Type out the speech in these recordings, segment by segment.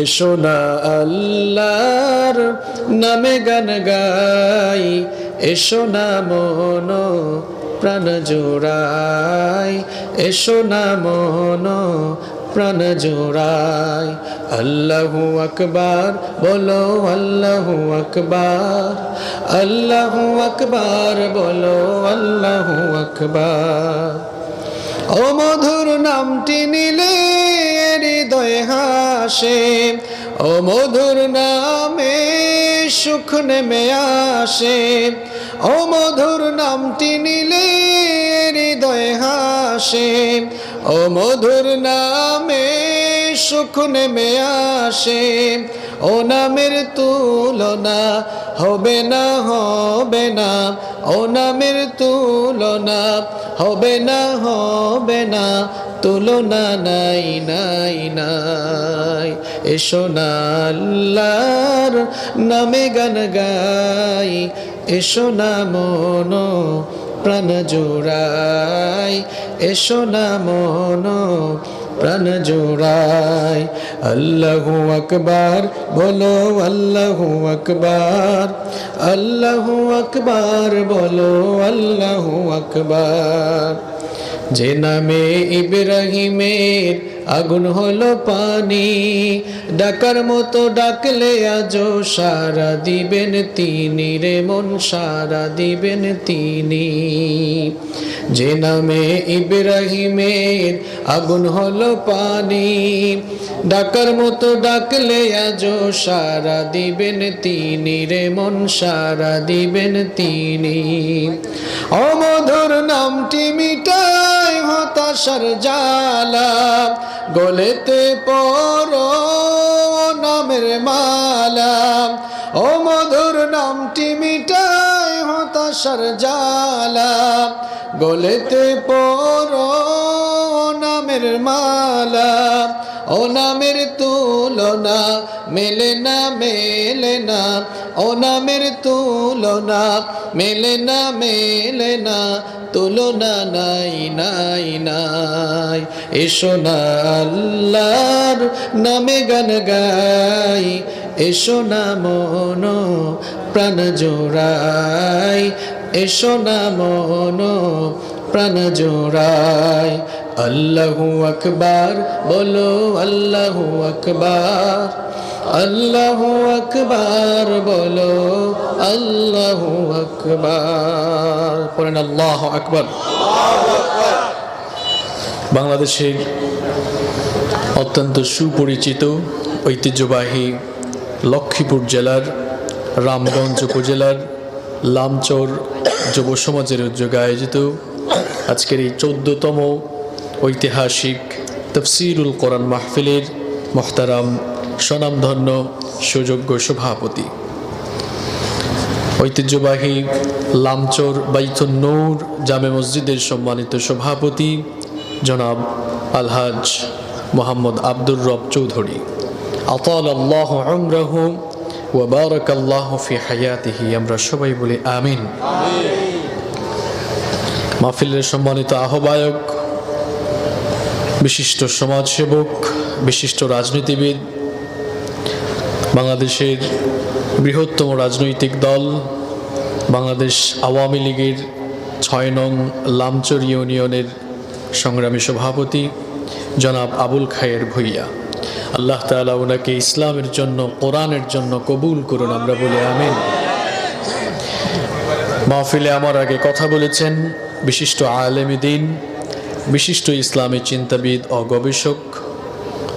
এসো না আল্লাহর নামে গান গাই, এসো না মন প্রাণ জোড়াই, এসো না মন প্রাণ জোড়াই। আল্লাহু আকবার বলো, আল্লাহু আকবার, আল্লাহু আকবার বলো, আল্লাহু আকবার। ও মধুর নামটি নিলে হৃদয় হাসে, ও মধুর নামে সুখ নেমে আসে, ও মধুর নামটি নিলে হৃদয় হাসে, ও মধুর নামে সুখ নেমে আসে। ও নামের তুলনা হবে না, হবে না, ও নামের তুলনা হবে না, হবে না, তুলনা নাই নাই নাই। এসো না আল্লাহর নামে গান গাই, এসো না মন প্রাণ জোড়াই, এসো না মন প্রাণ জোড়াই। আল্লাহু আকবার বলো, আল্লাহু আকবার, আল্লাহু আকবার বলো, আল্লাহু আকবার। যে নামে ইব্রাহিমের আগুন হলো পানি, ডাকার মতো ডাকলে আজও সারা দিবেন তিনি রে মন, সারা দিবেন তিনি। যে নামে ইব্রাহিমের আগুন হলো পানি, ডাকার মতো ডাকলে আজও সারা দিবেন তিনি রে মন, সারা দিবেন তিনি। অমধুর নামটি মিটায় হতাশার জ্বালা, গলেতে পরো নামের মালা। ও মধুর নামটি মিটায় হতাশার জ্বালা, গলেতে পরো নামের মালা। ও নামের তুলনা মেলে না, মেলে না, ও নামের তুলনা মেলে না, মেলে না, তুলনা নাই নাই নাই। এসো না আল্লাহর নামে গান গাই, এসো না মন প্রাণ জোড়াই, এসো না মন প্রাণ জোড়াই। আল্লাহু আকবার বলো, আল্লাহু আকবার, আল্লাহু আকবার বলো, আল্লাহু আকবার। পড়েন আল্লাহু আকবার। বাংলাদেশের অত্যন্ত সুপরিচিত ঐতিহ্যবাহী লক্ষ্মীপুর জেলার রামগঞ্জ উপজেলার লামচর যুব সমাজের উদ্যোগে আয়োজিত আজকের এই 14তম ঐতিহাসিক তফসিরুল কোরআন মাহফিলের মোহতারাম স্বনামধন্য সুযোগ্য সভাপতি, ঐতিহ্যবাহী লামচর বাইতুন নূর জামে মসজিদের সম্মানিত সভাপতি জনাব আলহাজ মোহাম্মদ আব্দুর রব চৌধুরী, আতালাল্লাহু উমরাহু ওয়া বারাকাল্লাহু ফি হায়াতিহি। আমরা সবাই বলি আমিন। মাহফিলের সম্মানিত আহ্বায়ক, বিশিষ্ট সমাজসেবক, বিশিষ্ট রাজনীতিবিদ, বাংলাদেশের বৃহত্তম রাজনৈতিক দল বাংলাদেশ আওয়ামী লীগের ৬ নং লামচর ইউনিয়নের সংগ্রামী সভাপতি জনাব আবুল খায়ের ভূঁইয়া, আল্লাহ তাআলা ওনাকে ইসলামের জন্য, কোরআনের জন্য কবুল করুন। আমরা বলি আমিন। মাহফিলে আমার আগে কথা বলেছেন বিশিষ্ট আলেম দ্বীন, বিশিষ্ট ইসলামী চিন্তাবিদ ও গবেষক,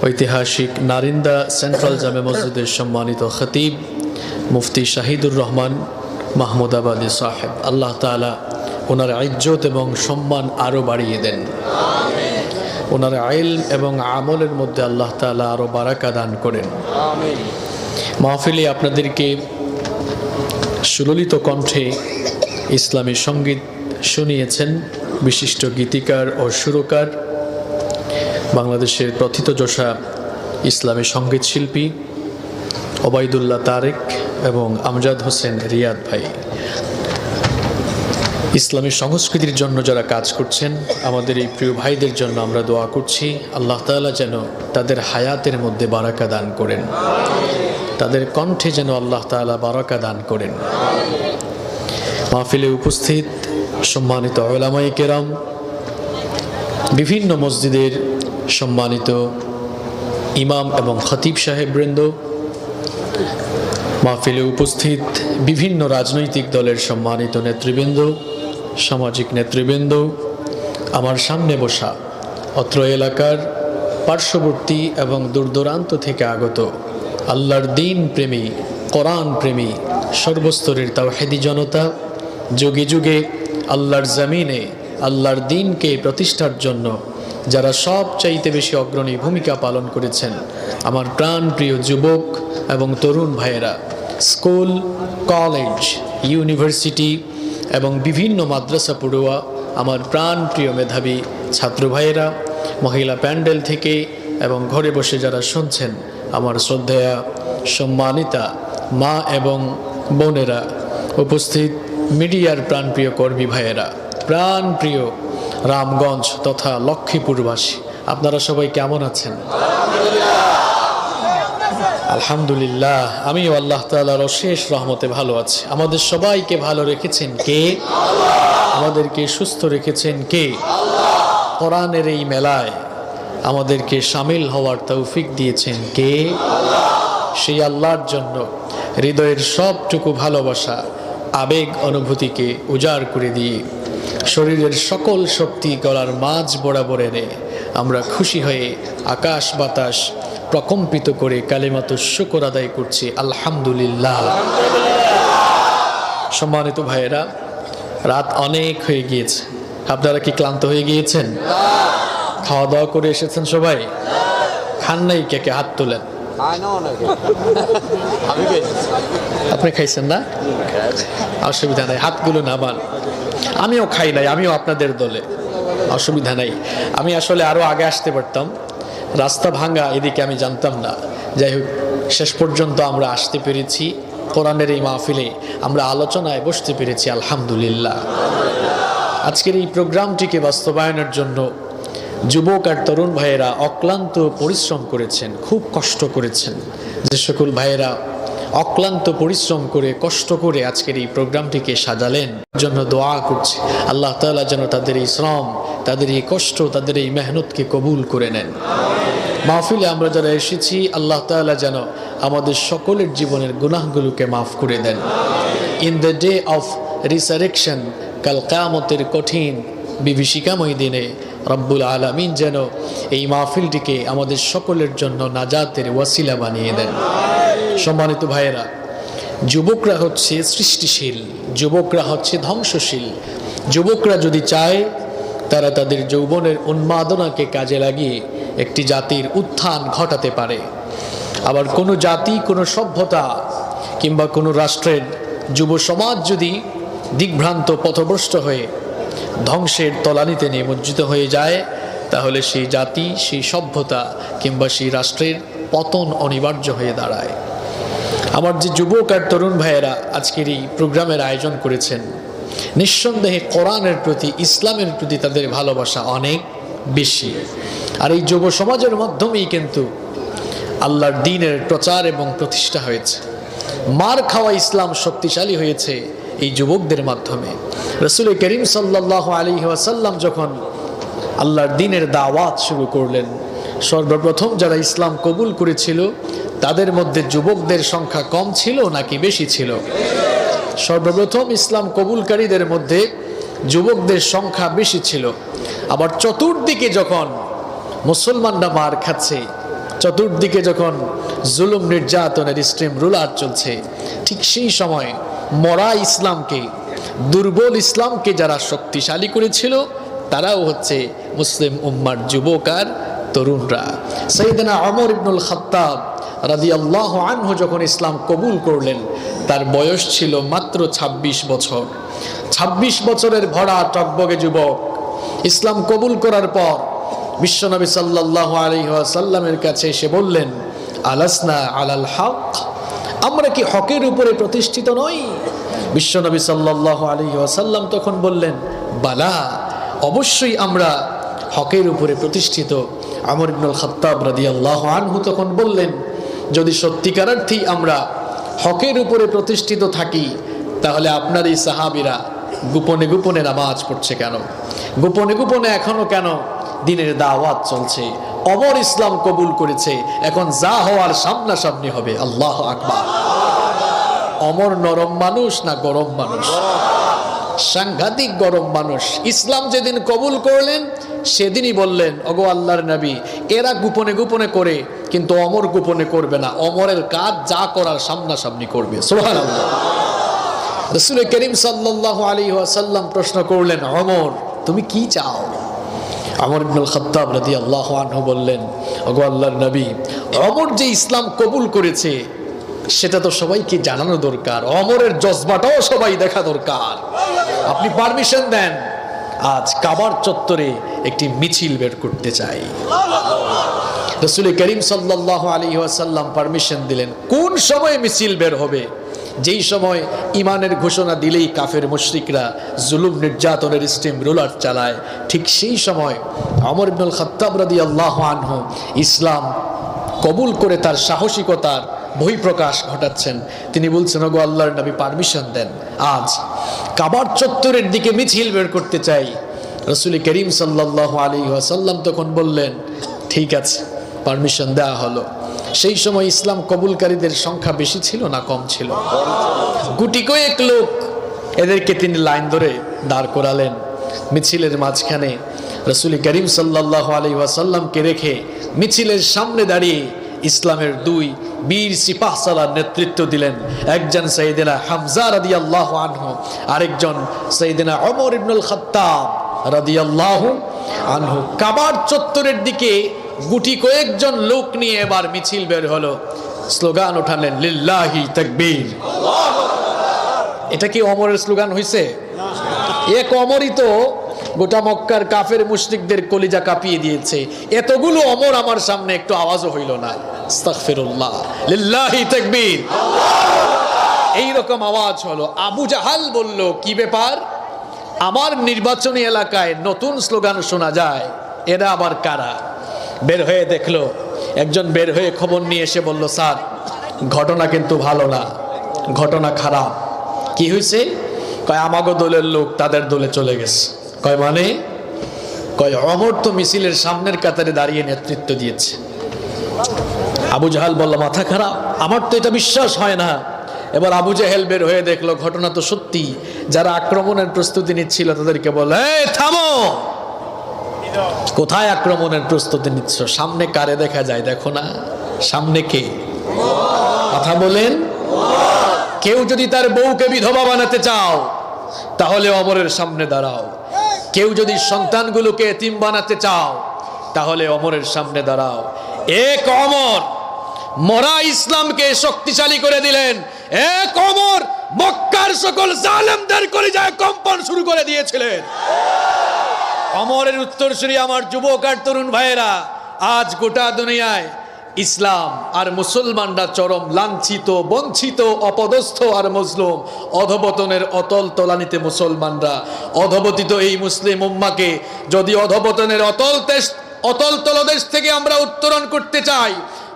ঐতিহাসিক নারিন্দা সেন্ট্রাল জামে মসজিদের সম্মানিত খতিব মুফতি শাহিদুর রহমান মাহমুদাবাদী সাহেব। আল্লাহ তাআলা ওনার ইজ্জত এবং সম্মান আরও বাড়িয়ে দেন, ওনার ইলম এবং আমলের মধ্যে আল্লাহ তাআলা আরও বারাকা দান করেন। মাহফিলে আপনাদেরকে সুললিত কণ্ঠে ইসলামী সঙ্গীত শুনিয়েছেন বিশিষ্ট গীতিকার ও সুরকার, বাংলাদেশের প্রথিতযশা ইসলামী সঙ্গীত শিল্পী ওবায়দুল্লাহ তারেক এবং আমজাদ হোসেন রিয়াদ ভাই। ইসলামী সংস্কৃতির জন্য যারা কাজ করছেন, আমাদের এই প্রিয় ভাইদের জন্য আমরা দোয়া করছি, আল্লাহ তাআলা যেন তাদের হায়াতের মধ্যে বারাকা দান করেন, তাদের কণ্ঠে যেন আল্লাহ তাআলা বারাকা দান করেন। মাহফিলে উপস্থিত সম্মানিত উলামায়ে কেরাম, বিভিন্ন মসজিদের সম্মানিত ইমাম এবং খতিব সাহেববৃন্দ, মাহফিলে উপস্থিত বিভিন্ন রাজনৈতিক দলের সম্মানিত নেতৃবৃন্দ, সামাজিক নেতৃবৃন্দ, আমার সামনে বসা অত্র এলাকার পার্শ্ববর্তী এবং দূরদূরান্ত থেকে আগত আল্লাহর দ্বীন প্রেমী, কোরআন প্রেমী সর্বস্তরের তাওহীদি জনতা, যুগে যুগে আল্লাহর জমিনে আল্লাহর দ্বীনকে প্রতিষ্ঠার জন্য যারা সবচাইতে বেশি অগ্রণী ভূমিকা পালন করেছেন, আমার প্রাণ প্রিয় যুবক এবং তরুণ ভাইয়েরা, স্কুল, কলেজ, ইউনিভার্সিটি এবং বিভিন্ন মাদ্রাসা পড়ুয়া আমার প্রাণ প্রিয় মেধাবী ছাত্র ভাইয়েরা, মহিলা প্যান্ডেল থেকে এবং ঘরে বসে যারা শুনছেন, আমার শ্রদ্ধেয়া সম্মানিতা মা এবং বোনেরা, উপস্থিত মিডিয়ার প্রাণপ্রিয় কর্মী ভাইয়েরা, প্রাণ প্রিয় রামগঞ্জ তথা লক্ষ্মীপুরবাসী, আপনারা সবাই কেমন আছেন? আলহামদুলিল্লাহ, আমিও আল্লাহ তাআলার অশেষ রহমতে ভালো আছি। আমাদের সবাইকে ভালো রেখেছেন কে? আমাদেরকে সুস্থ রেখেছেন কে? কোরআনের এই মেলায় আমাদেরকে শামিল হওয়ার তৌফিক দিয়েছেন কে? সেই আল্লাহর জন্য হৃদয়ের সবটুকু ভালোবাসা, আবেগ, অনুভূতিকে উজাড় করে দিয়ে শরীরের সকল শক্তি গলার মাঝ বরাবর এনে আমরা খুশি হয়ে আকাশ বাতাস প্রকম্পিত করে কালিমাতুশ শুকর আদায় করছি, আলহামদুলিল্লাহ। সম্মানিত ভাইয়েরা, রাত অনেক হয়ে গিয়েছে। আপনারা কি ক্লান্ত হয়ে গিয়েছেন? খাওয়া দাওয়া করে এসেছেন সবাই? খান নাই? কে হাত তোলেন। আপনি খাইছেন না? অসুবিধা নাই, হাতগুলো নামান। আমিও খাই নাই, আমিও আপনাদের দলে, অসুবিধা নাই। আমি আসলে আরো আগে আসতে পারতাম, রাস্তা ভাঙ্গা, এদিকে আমি জানতাম না। যাই হোক, শেষ পর্যন্ত আমরা আসতে পেরেছি, কোরআনের এই মাহফিলে আমরা আলোচনায় বসতে পেরেছি, আলহামদুলিল্লাহ। আজকের এই প্রোগ্রামটিকে বাস্তবায়নের জন্য যুবক আর তরুণ ভাইয়েরা অক্লান্ত পরিশ্রম করেছেন, খুব কষ্ট করেছেন। যে সকল ভাইয়েরা অক্লান্ত পরিশ্রম করে কষ্ট করে আজকের এই প্রোগ্রামটিকে সাজালেন, জন্য দোয়া করছি আল্লাহ তাআলা যেন তাদের এই শ্রম, তাদের এই কষ্ট, তাদের এই মেহনতকে কবুল করে নেন। মাহফিলে আমরা যারা এসেছি, আল্লাহ তাআলা যেন আমাদের সকলের জীবনের গুনাহগুলোকে মাফ করে দেন। In the day of resurrection, কাল কিয়ামতের কঠিন বিভীষিকাময় দিনে রব্বুল আলামিন যেন এই মাহফিলটিকে আমাদের সকলের জন্য নাজাতের ওয়াসিলা বানিয়ে দেন। সম্মানিত ভাইয়েরা, যুবকরা হচ্ছে সৃষ্টিশীল, যুবকরা হচ্ছে ধ্বংসশীল। যুবকরা যদি চায়, তারা তাদের যৌবনের উন্মাদনাকে কাজে লাগিয়ে একটি জাতির উত্থান ঘটাতে পারে। আবার কোনো জাতি, কোনো সভ্যতা কিংবা কোনো রাষ্ট্রের যুব সমাজ যদি দিগ্ভ্রান্ত, পথভ্রষ্ট হয়ে ধ্বংসের তলানিতে নিমজ্জিত হয়ে যায়, তাহলে সেই জাতি, সেই সভ্যতা কিংবা সেই রাষ্ট্রের পতন অনিবার্য হয়ে দাঁড়ায়। আমার যে যুবক আর তরুণ ভাইয়েরা আজকের এই প্রোগ্রামের আয়োজন করেছেন, নিঃসন্দেহে কোরআনের প্রতি, ইসলামের প্রতি তাদের ভালোবাসা অনেক বেশি। আর এই যুব সমাজের মাধ্যমেই কিন্তু আল্লাহর দ্বীনের প্রচার এবং প্রতিষ্ঠা হয়েছে। মার খাওয়া ইসলাম শক্তিশালী হয়েছে এই যুবকদের মাধ্যমে। রাসূল করিম সাল্লাল্লাহু আলাইহি ওয়াসাল্লাম যখন আল্লাহর দ্বীনের দাওয়াত শুরু করলেন, সর্বপ্রথম যারা ইসলাম কবুল করেছিল তাদের মধ্যে যুবকদের সংখ্যা কম ছিল নাকি বেশি ছিল? সর্বপ্রথম ইসলাম কবুলকারীদের মধ্যে যুবকদের সংখ্যা বেশি ছিল। আবার চতুর্দিকে যখন মুসলমানরা মার খাচ্ছে, চতুর্দিকে যখন জুলুম নির্যাতনের স্ট্রিম রুলার চলছে, ঠিক সেই সময় মরা ইসলামকে, দুর্বল ইসলামকে যারা শক্তিশালী করেছিল, তারাও হচ্ছে মুসলিম উম্মার যুবক আর তরুণরা। সাইয়েদনা ওমর ইবনুল খাত্তাব রাদিয়াল্লাহু আনহু যখন ইসলাম কবুল করলেন, তার বয়স ছিল মাত্র 26 বছর। 26 বছরের ভরা টকবগে যুবক ইসলাম কবুল করার পর বিশ্বনবী সাল্লাল্লাহু আলাইহি ওয়াসাল্লামের কাছে এসে বললেন, আলাসনা আলাল হক, আমরা কি হকের উপরে প্রতিষ্ঠিত নই? বিশ্বনবী সাল্লাল্লাহু আলাইহি ওয়াসাল্লাম তখন বললেন, বালা, অবশ্যই আমরা হকের উপরে প্রতিষ্ঠিত। ওমর ইবনুল খাত্তাব রাদিয়াল্লাহু আনহু তখন বললেন, যদি সত্যিকার অর্থেই আমরা হকের উপরে প্রতিষ্ঠিত থাকি, তাহলে আপনার এই সাহাবীরা গোপনে গোপনে নামাজ পড়ছে কেন? গোপনে গোপনে এখনো কেন দিনের দাওয়াত চলছে? ওমর ইসলাম কবুল করেছে, এখন যা হওয়ার সামনাসামনি হবে। আল্লাহু আকবার। ওমর নরম মানুষ না গরম মানুষ? সাংঘাতিক গরম মানুষ। ইসলাম যেদিন কবুল করলেন সেদিনই বললেন, ওগো আল্লাহর নবী, এরা গোপনে গোপনে করে, কিন্তু ওমর গোপনে করবে না। ওমরের কাজ যা করার সামনাসামনি করবে। সুবহানাল্লাহ। রাসূল করিম সাল্লাল্লাহু আলাইহি ওয়াসাল্লাম প্রশ্ন করলেন, ওমর তুমি কি চাও? ওমর ইবনুল খাত্তাব রাদিয়াল্লাহু আনহু বললেন, ওগো আল্লাহর নবী, ওমর যে ইসলাম কবুল করেছে সেটা তো সবাইকে জানানো দরকার, ওমরের জজবাটাও সবাই দেখা দরকার। আপনি পারমিশন দেন, আজ কাবার চত্বরে একটি মিছিল বের করতে চাই। রাসূল করিম সাল্লাল্লাহু আলাইহি ওয়াসাল্লাম পারমিশন দিলেন। কোন সময় মিছিল বের হবে? যেই সময় ইমানের ঘোষণা দিলেই কাফের মুশরিকরা জুলুম নির্যাতনের স্টিম রোলার চালায়, ঠিক সেই সময় ওমর ইবনুল খাত্তাব রাদিয়াল্লাহু আনহু ইসলাম কবুল করে তার সাহসিকতার বহিঃপ্রকাশ ঘটাচ্ছেন। তিনি বলছেন, ওগো আল্লাহর নবী পারমিশন দেন, আজ কাবার চত্বরের দিকে মিছিল বের করতে চাই। রাসূল করিম সাল্লাল্লাহু আলাইহি ওয়াসাল্লাম তখন বললেন, ঠিক আছে, পারমিশন দেওয়া হলো। সেই সময় ইসলাম কবুলকারীদের সংখ্যা বেশি ছিল না কম ছিল? গুটি কয়েক লোক, এদেরকে তিনি লাইন ধরে দাঁড় করালেন মিছিলের মাঝখানে। রাসূল করিম সাল্লাল্লাহু আলাইহি ওয়াসাল্লামকে রেখে মিছিলের সামনে দাঁড়িয়ে ইসলামের দুই বীর সিপাহসালার নেতৃত্ব দিলেন। একজন সাইয়েদনা হামজা রাদিয়াল্লাহু আনহু, আরেকজন সাইয়েদনা ওমর ইবনুল খাত্তাব রাদিয়াল্লাহু আনহু। কাবার চত্বরের দিকে গুটি কয়েকজন লোক নিয়ে এবার মিছিল বের হলো। স্লোগান ওঠালেন, লিল্লাহি তাকবীর। এটা কি ওমরের স্লোগান হইছে? এক ওমরই তো গোটা মক্কার কাফের মুশরিকদের কলিজা কাঁপিয়ে দিয়েছে। এতগুলো ওমর আমার সামনে একটু আওয়াজও হইল না। আস্তাগফিরুল্লাহ, লিল্লাহি তাকবীর। এইরকম আওয়াজ হলো। আবু জাহাল বলল, কি ব্যাপার? আমার নির্বাচনী এলাকায় নতুন স্লোগান শোনা যায়, এরা আবার কারা? বের হয়ে দেখলো, একজন বের হয়ে খবর নিয়ে এসে বলল, স্যার ঘটনা কিন্তু ভালো না, ঘটনা খারাপ। কি হয়েছে? কয় আমাগো দলের লোক তাদের দলে চলে গেছে। কয় মানে? কয় ওমর তো মিছিলের সামনের কাতারে দাঁড়িয়ে নেতৃত্ব দিয়েছে। আবু জাহাল বলল, মাথা খারাপ, আমার তো এটা বিশ্বাস হয় না। এবার আবু জাহেল বের হয়ে দেখলো ঘটনা তো সত্যি। যারা আক্রমণের প্রস্তুতি নিচ্ছিল তাদেরকে বলল, এই থামো, কোথায় আক্রমণের প্রস্তুতি নিচ্ছ? সামনে কারে দেখা যায় দেখো না? সামনে কে? কথা বলেন। কেউ যদি তার বউকে বিধবা বানাতে চাও তাহলে ওমরের সামনে দাঁড়াও। কেউ যদি সন্তানগুলোকে এতিম বানাতে চাও তাহলে ওমরের সামনে দাঁড়াও। এক ওমর মরা ইসলামকে শক্তিশালী করে দিলেন। এক ওমর মক্কার সকল জালেমদের কলিজায় কম্পন শুরু করে দিয়েছিলেন। ওমরের উত্তরসূরি আমার যুবক আর তরুণ ভাইয়েরা, আজ গোটা দুনিয়ায় ইসলাম আর মুসলমানরা চরম লাঞ্ছিত, বঞ্চিত, অপদস্থ আর মজলুম। অধপতনের অতল তলানিতে মুসলমানরা। অধপতিত এই মুসলিম উম্মাকে যদি অধপতনের অতল তলদেশ থেকে আমরা উত্তরণ করতে চাই,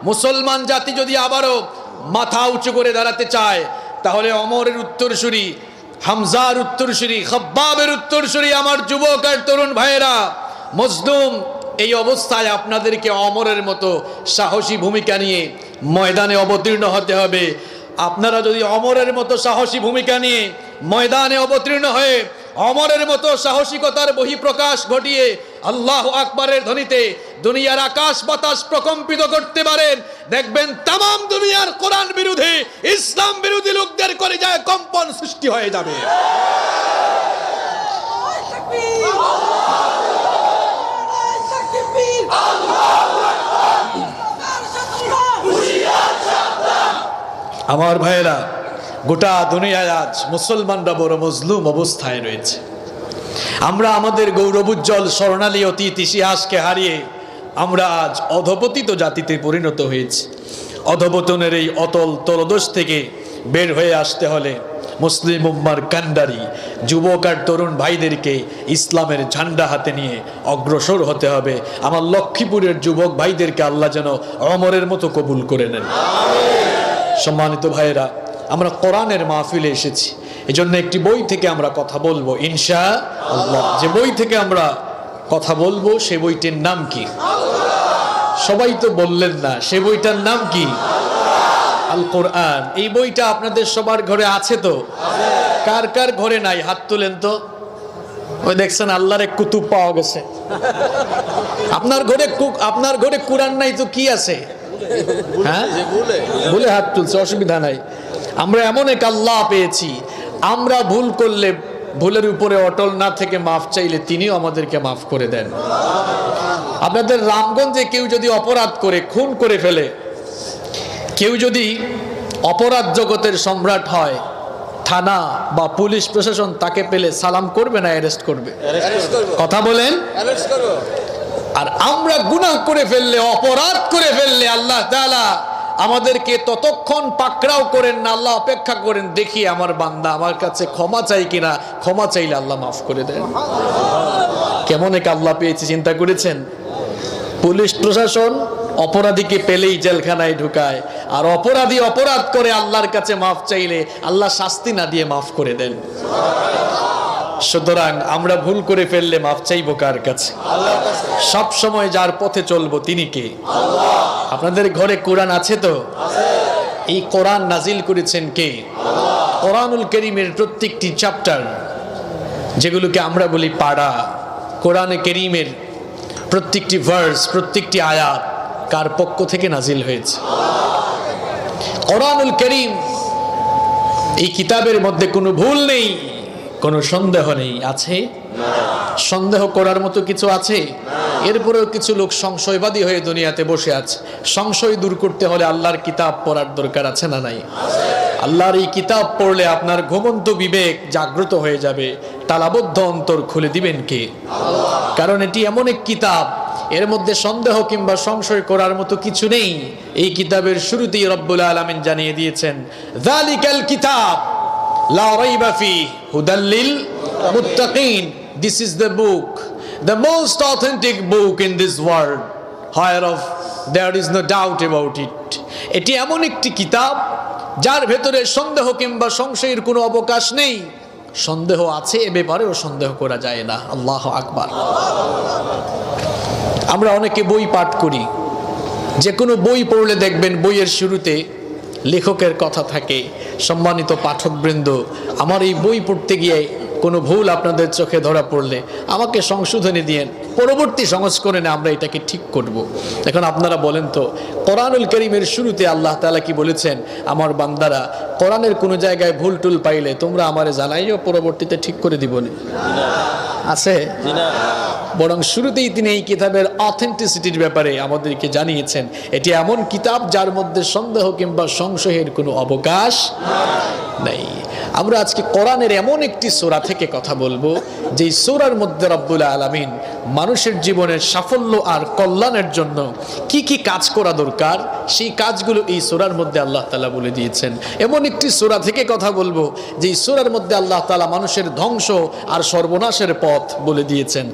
মুসলমান জাতি যদি আবারও মাথা উঁচু করে দাঁড়াতে চায়, তাহলে ওমরের উত্তরসূরি, হামজার উত্তরসূরি, খাব্বাবের উত্তরসূরি আমার যুবক আর তরুণ ভাইয়েরা, মজলুম এই অবস্থায় আপনাদেরকে ওমরের মতো সাহসী ভূমিকা নিয়ে ময়দানে অবতীর্ণ হতে হবে। আপনারা যদি ওমরের মতো সাহসী ভূমিকা নিয়ে ময়দানে অবতীর্ণ হয়ে ওমরের মতো সাহসিকতার বহিঃপ্রকাশ ঘটিয়ে আল্লাহু আকবারের ধ্বনিতে দুনিয়ার আকাশ বাতাস প্রকম্পিত করতে পারেন, দেখবেন তামাম দুনিয়ার কোরআন বিরোধী, ইসলাম বিরোধী লোকদের কলিজায় কম্পন সৃষ্টি হয়ে যাবে। আমার ভাইয়েরা, গোটা দুনিয়ায় আজ মুসলমানরা বড় মজলুম অবস্থায় রয়েছে। আমরা আমাদের গৌরবোজ্জ্বল স্বর্ণালী অতীত ইতিহাসকে হারিয়ে আমরা আজ অধপতিত জাতিতে পরিণত হয়েছি। অধপতনের এই অতল তলদোষ থেকে বের হয়ে আসতে হলে মুসলিম উম্মার কান্ডারি যুবক আর তরুণ ভাইদেরকে ইসলামের ঝান্ডা হাতে নিয়ে অগ্রসর হতে হবে। আমার লক্ষ্মীপুরের যুবক ভাইদেরকে আল্লাহ যেন ওমরের মতো কবুল করে নেন। সম্মানিত ভাইয়েরা, আমরা কোরআনের মাহফিলে এসেছি, এজন্য একটি বই থেকে আমরা কথা বলবো ইনশাআল্লাহ। যে বই থেকে আমরা কথা বলবো সে বইটির নাম কি? সবাই তো বললেন না, সে বইটার নাম কি? আল কোরআন। এই বইটা আপনাদের সবার ঘরে আছে তো? কার কার ঘরে নাই হাত তুলেন তো। ওই দেখছেন আল্লাহর এক কুতুব পাওয়া গেছে। আপনার ঘরে কোরআন নাই তো কি আছে? হ্যাঁ, ভুলে হাত তুলছে, অসুবিধা নাই। আমরা এমন এক আল্লাহ পেয়েছি, আমরা ভুল করলে ভুলের উপরে অটল না থেকে মাফ চাইলে তিনিও আমাদেরকে মাফ করে দেন। আপনাদের রামগঞ্জে কেউ যদি অপরাধ করে খুন করে ফেলে, কেউ যদি অপরাধ জগতের সম্রাট হয়, থানা বা পুলিশ প্রশাসন তাকে পেলে সালাম করবে না অ্যারেস্ট করবে? কথা বলেন। আর আমরা গুনাহ করে ফেললে, অপরাধ করে ফেললে আল্লাহ তাআলা আমাদেরকে ততক্ষণ পাকড়াও করেন না, আল্লাহ অপেক্ষা করেন দেখি আমার বান্দা আমার কাছে ক্ষমা চাই কিনা। ক্ষমা চাইলে আল্লাহ মাফ করে দেন। কেমন এক আল্লাহ পেয়েছি, চিন্তা করেছেন? পুলিশ প্রশাসন অপরাধীকে পেলেই জেলখানায় ঢুকায়, আর অপরাধী অপরাধ করে আল্লাহর কাছে মাফ চাইলে আল্লাহ শাস্তি না দিয়ে মাফ করে দেন। সুতরাং আমরা ভুল করে ফেললে মাফ চাইবো কার কাছে? সব সময় যার পথে চলবো তিনি কে? আপনাদের ঘরে কোরআন আছে তো? এই কোরআন নাজিল করেছেন কে? কোরআনুল কারীমের প্রত্যেকটি চ্যাপ্টার, যেগুলোকে আমরা বলি পাড়া, কোরআনে কারীমের প্রত্যেকটি ভার্স, প্রত্যেকটি আয়াত কার পক্ষ থেকে নাজিল হয়েছে? কোরআনুল কারীম, এই কিতাবের মধ্যে কোনো ভুল নেই, কোনো সন্দেহ নেই। আছে? সন্দেহ করার মতো কিছু আছে? এরপরেও কিছু লোক সংশয়বাদী হয়ে দুনিয়াতে বসে আছে। সংশয় দূর করতে হলে আল্লাহর কিতাব পড়ার দরকার আছে না নাই? আল্লাহর এই কিতাব পড়লে আপনার ঘুমন্ত বিবেক জাগ্রত হয়ে যাবে, তালাবদ্ধ অন্তর খুলে দিবেন কে? কারণ এটি এমন এক কিতাব, এর মধ্যে সন্দেহ কিংবা সংশয় করার মতো কিছু নেই। এই কিতাবের শুরুতেই রব্বুল আলামিন জানিয়ে দিয়েছেন, যালিকাল কিতাব লা রাইবা ফিহি হুদাল লিল মুত্তাকিন। This is the book, the most authentic book in this world, whereof there is no doubt about it. এটি এমন একটি কিতাব যার ভেতরে সন্দেহ কিংবা সংশয়ের কোনো অবকাশ নেই। সন্দেহ আছে এ ব্যাপারেও সন্দেহ করা যায় না। আল্লাহু আকবার। আমরা অনেকে বই পাঠ করি, যে কোনো বই পড়লে দেখবেন বইয়ের শুরুতে লেখকের কথা থাকে। সম্মানিত পাঠকবৃন্দ, আমার এই বই পড়তে গিয়ে কোনো ভুল আপনাদের চোখে ধরা পড়লে আমাকে সংশোধনী দিয়েন, পরবর্তী সংস্করণে আমরা এটাকে ঠিক করব। এখন আপনারা বলেন তো, কোরআনুল কারীমের শুরুতে আল্লাহ তাআলা কি বলেছেন? আমার বান্দারা কোরআনের কোনো জায়গায় ভুল টুল পাইলে তোমরা আমারে জানাইও, পরবর্তীতে ঠিক করে দিব না। আছে? বরং শুরুতেই তিনি এই কিতাবের অথেন্টিসিটির ব্যাপারে আমাদেরকে জানিয়েছেন, এটি এমন কিতাব যার মধ্যে সন্দেহ কিংবা সংশয়ের কোনো অবকাশ নেই। আমরা আজকে কোরআনের এমন একটি সূরা থেকে কথা বলবো, যেই সূরার মধ্যে রব্বুল আলামিন মানুষের জীবনের সাফল্য আর কল্যাণের জন্য কি কি কাজ করা দরকার, সেই কাজগুলো এই সূরার মধ্যে আল্লাহ তাআলা বলে দিয়েছেন। এমন একটি সূরা থেকে কথা বলবো যেই সূরার মধ্যে আল্লাহ তাআলা মানুষের ধ্বংস আর সর্বনাশের পথ বলে দিয়েছেন।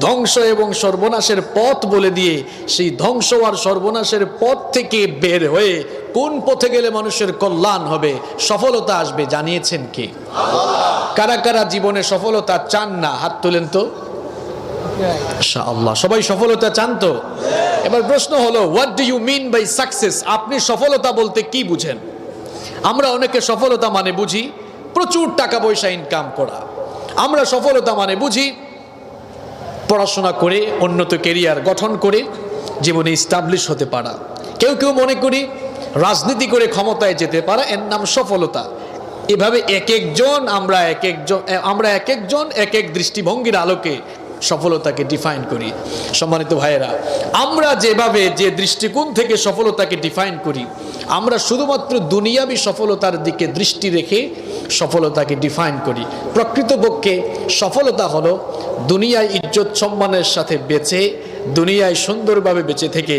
ধ্বংস এবং সর্বনাশের পথ বলে দিয়ে সেই ধ্বংস আর সর্বনাশের পথ থেকে বের হয়ে কোন পথে গেলে মানুষের কল্যাণ হবে, সফলতা আসবে, জানিয়েছেন কে? কারা কারা জীবনে সফলতা চান না? হাত তোলেন তো। ইনশাআল্লাহ সবাই সফলতা চান তো? এবার প্রশ্ন হলো, what do you mean by success? আপনি সফলতা বলতে কি বুঝেন? আমরা অনেকে সফলতা মানে বুঝি প্রচুর টাকা পয়সা ইনকাম করা। আমরা সফলতা মানে বুঝি পড়াশোনা করে উন্নত ক্যারিয়ার গঠন করে জীবনে এস্টাবলিশ হতে পারা। কেউ কেউ মনে করি রাজনীতি করে ক্ষমতায় যেতে পারা, এর নাম সফলতা। এভাবে এক একজন এক এক দৃষ্টিভঙ্গির আলোকে সফলতাকে ডিফাইন করি। সম্মানিত ভাইয়েরা, আমরা যেভাবে যে দৃষ্টিকোণ থেকে সফলতাকে ডিফাইন করি, আমরা শুধুমাত্র দুনিয়াবী সফলতার দিকে দৃষ্টি রেখে সফলতাকে ডিফাইন করি। প্রকৃতপক্ষে সফলতা হলো দুনিয়ায় ইজ্জত সম্মানের সাথে বেঁচে দুনিয়ায় সুন্দরভাবে বেঁচে থেকে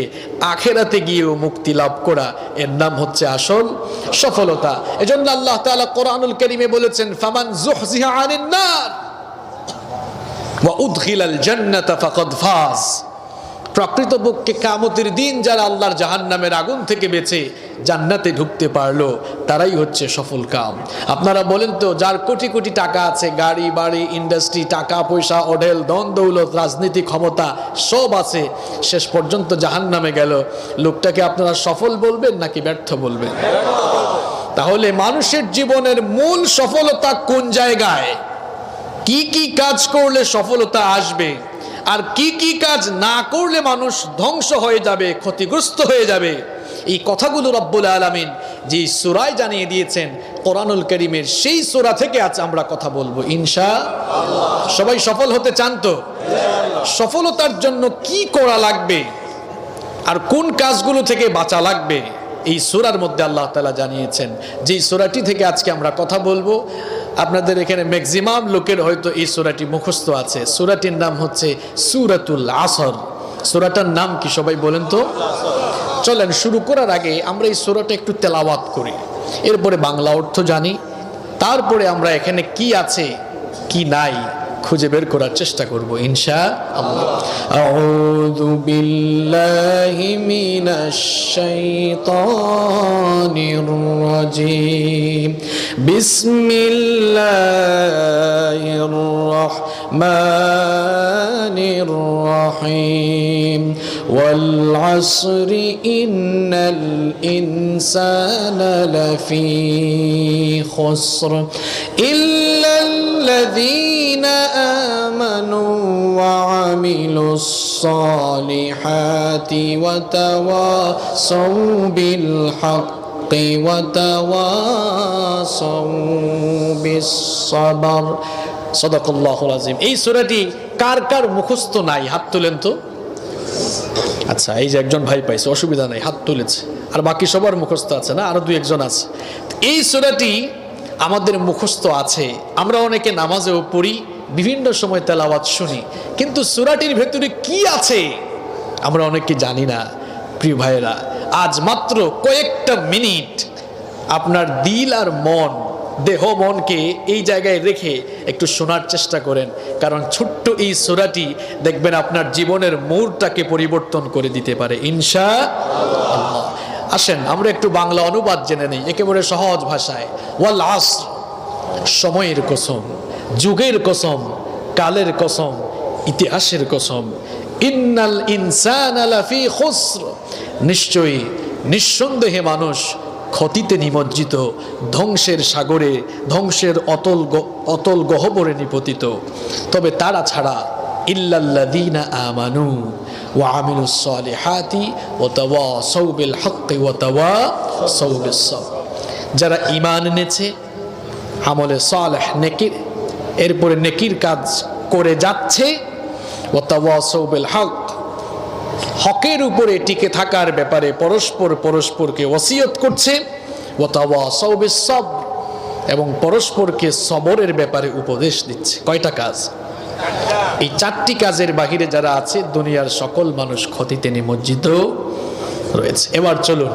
আখেরাতে গিয়েও মুক্তি লাভ করা, এর নাম হচ্ছে আসল সফলতা। এজন্য আল্লাহ তাআলা কোরআনুল কারীমে বলেছেন, ফামান যুহজিহা আনিন নার ওয়া উদখিলাল জান্নাতা ফাকাদ ফাজ। প্রকৃতপক্ষে কিয়ামতের দিন যারা আল্লাহর জাহান্নামের আগুন থেকে বেঁচে জান্নাতে ঢুকতে পারলো তারাই হচ্ছে সফল কাম। আপনারা বলেন তো, যার কোটি কোটি টাকা আছে, গাড়ি বাড়ি ইন্ডাস্ট্রি, টাকা পয়সা, অঢেল ধন দৌলত, রাজনীতি ক্ষমতা সব আছে, শেষ পর্যন্ত জাহান্নামে গেল, লোকটাকে আপনারা সফল বলবেন নাকি ব্যর্থ বলবেন? তাহলে মানুষের জীবনের মূল সফলতা কোন জায়গায়? কি কি কাজ করলে সফলতা আসবে, আর কি কি কাজ না করলে মানুষ ধ্বংস হয়ে যাবে, ক্ষতিগ্রস্ত হয়ে যাবে, এই কথাগুলো রব্বুল আলামিন যে সূরায় জানিয়ে দিয়েছেন কোরআনুল কারীমের, সেই সূরা থেকে আজ আমরা কথা বলবো ইনশাআল্লাহ। সবাই সফল হতে চান তো? সফলতার জন্য কি করা লাগবে আর কোন কাজগুলো থেকে বাঁচা লাগবে, এই সূরার মধ্যে আল্লাহ তাআলা জানিয়েছেন। যে সূরাটি থেকে আজকে আমরা কথা বলবো, আপনাদের এখানে ম্যাক্সিমাম লোকের হয়তো এই সূরাটি মুখস্থ আছে। সূরাটির নাম হচ্ছে সূরাতুল আসর। সূরাটার নাম কি সবাই বলেন তো? চলেন শুরু করার আগে আমরা এই সূরাটা একটু তেলাওয়াত করি, এরপরে বাংলা অর্থ জানি, তারপরে আমরা এখানে কি আছে কি নাই খুঁজে বের করার চেষ্টা করব ইনশাআল্লাহ। আউযু বিল্লাহি মিনাশ শাইতানির রাজীম। বিসমিল্লাহির রাহমানির রাহিম। ওয়াল আসরি ইন্নাল ইনসানা লাফি খুসর ইল্লাল্লাযীনা آمنوا وعملوا الصالحات وتواصوا بالحق وتواصوا بالصبر صدق الله العظيم। এই সূরাটি কার কার মুখস্থ নাই হাত তোলেন তো। আচ্ছা, এই যে একজন ভাই পাইছে, অসুবিধা নাই, হাত তুলেছে, আর বাকি সবার মুখস্থ আছে না? আরো দুই একজন আছে। এই সূরাটি আমাদের মুখস্থ আছে, আমরা অনেকে নামাজেও পড়ি, বিভিন্ন সময় তেলাওয়াত শুনি, কিন্তু সূরাটির ভেতরে কি আছে আমরা অনেকে জানি না। প্রিয় ভাইয়েরা, আজ মাত্র কয়েকটা মিনিট আপনার দিল আর মন, দেহ মনকে এই জায়গায় রেখে একটু শোনার চেষ্টা করেন, কারণ ছোট্ট এই সূরাটি দেখবেন আপনার জীবনের মোড়টাকে পরিবর্তন করে দিতে পারে ইনশাআল্লাহ। আসেন আমরা একটু বাংলা অনুবাদ জেনে নেই একেবারে সহজ ভাষায়। ওয়াল আসর, সময়ের কসম, যুগের কসম, কালের কসম, ইতিহাসের কসম। ইন্নাল ইনসানা লাফি খুসর, নিশ্চয়ই নিঃসন্দেহে মানুষ ক্ষতিতে নিমজ্জিত, ধ্বংসের সাগরে, ধ্বংসের অতল গহ্বরে নিপতিত। তবে তারা ছাড়া ইল্লাল্লাযীনা আমানু ওয়া আমিলুস সালিহাতি ওয়া তাওয়াসাউ বিল হক্কি ওয়া তাওয়াসাউ বিস সাবর, যারা ঈমান এনেছে, আমলে সালেহ নেকির, এরপরে নেকির কাজ করে যাচ্ছে, ওয়া তাওয়াসাউ বিল হক, হকের উপরে টিকে থাকার ব্যাপারে পরস্পরকে ওসিয়ত করছে, ওয়া তাওয়াসাউ বিস সাবর, এবং পরস্পরকে সবরের ব্যাপারে উপদেশ দিচ্ছে। কয়টা কাজ? এই চারটি কাজের বাহিরে যারা আছে দুনিয়ার সকল মানুষ ক্ষতিতে নিমজ্জিত রয়েছে। এবার চলুন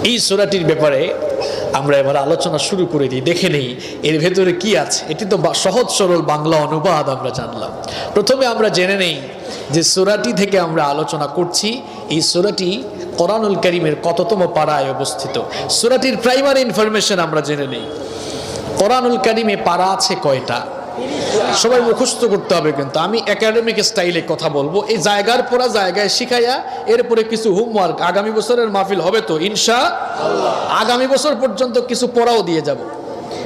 এই সূরাটির ব্যাপারে আমরা এবার আলোচনা শুরু করে দিই, দেখে নেই এর ভেতরে কি আছে। এটি তো সহজ সরল বাংলা অনুবাদ আমরা জানলাম। প্রথমে আমরা জেনে নেই যে সূরাটি থেকে আমরা আলোচনা করছি, এই সূরাটি কোরআনুল কারীমের কততম পারায় অবস্থিত। সূরাটির প্রাইমারি ইনফরমেশন আমরা জেনে নেই। কোরআনুল কারীমে পারা আছে কয়টা? সবাই মুখস্থ করতে হবে, কিন্তু আমি একাডেমিক স্টাইলে কথা বলবো, এই জায়গার পড়া জায়গায় শিখাইয়া এরপরে কিছু হোমওয়ার্ক আগামী বছরের মাহফিল হবে তো ইনশাআল্লাহ। আগামী বছর পর্যন্ত কিছু পড়াও দিয়ে যাব,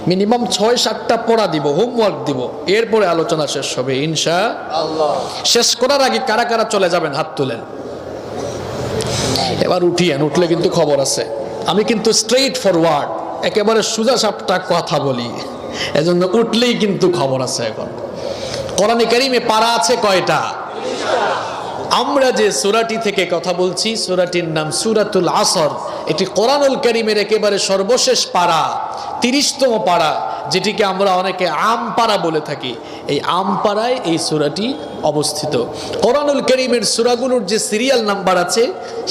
মিনিমাম 6-7টা পড়া দিব, হোমওয়ার্ক দিব, এরপরে আলোচনা শেষ হবে ইনশাআল্লাহ। শেষ করার আগে কারা কারা চলে যাবেন হাত তুলেন। এবার উঠিয়েন, উঠলে কিন্তু খবর আছে। আমি কিন্তু স্ট্রেইট ফরওয়ার্ড, একেবারে সোজা সাপটা কথা বলি, এজন্য উঠলেই কিন্তু খবর আছে। এখন কোরআনে কারীমে পারা আছে কয়টা? আমরা যে সূরাটি থেকে কথা বলছি, সূরাটির নাম সূরাতুল আসর। এটি কোরআনুল কারীমের একেবারে সর্বশেষ পারা, 30তম পারা, যেটিকে আমরা অনেকে আমপারা বলে থাকি, এই আমপারায় এই সূরাটি অবস্থিত। কোরআনুল কারীমের সূরাগুলোর যে সিরিয়াল নাম্বার আছে,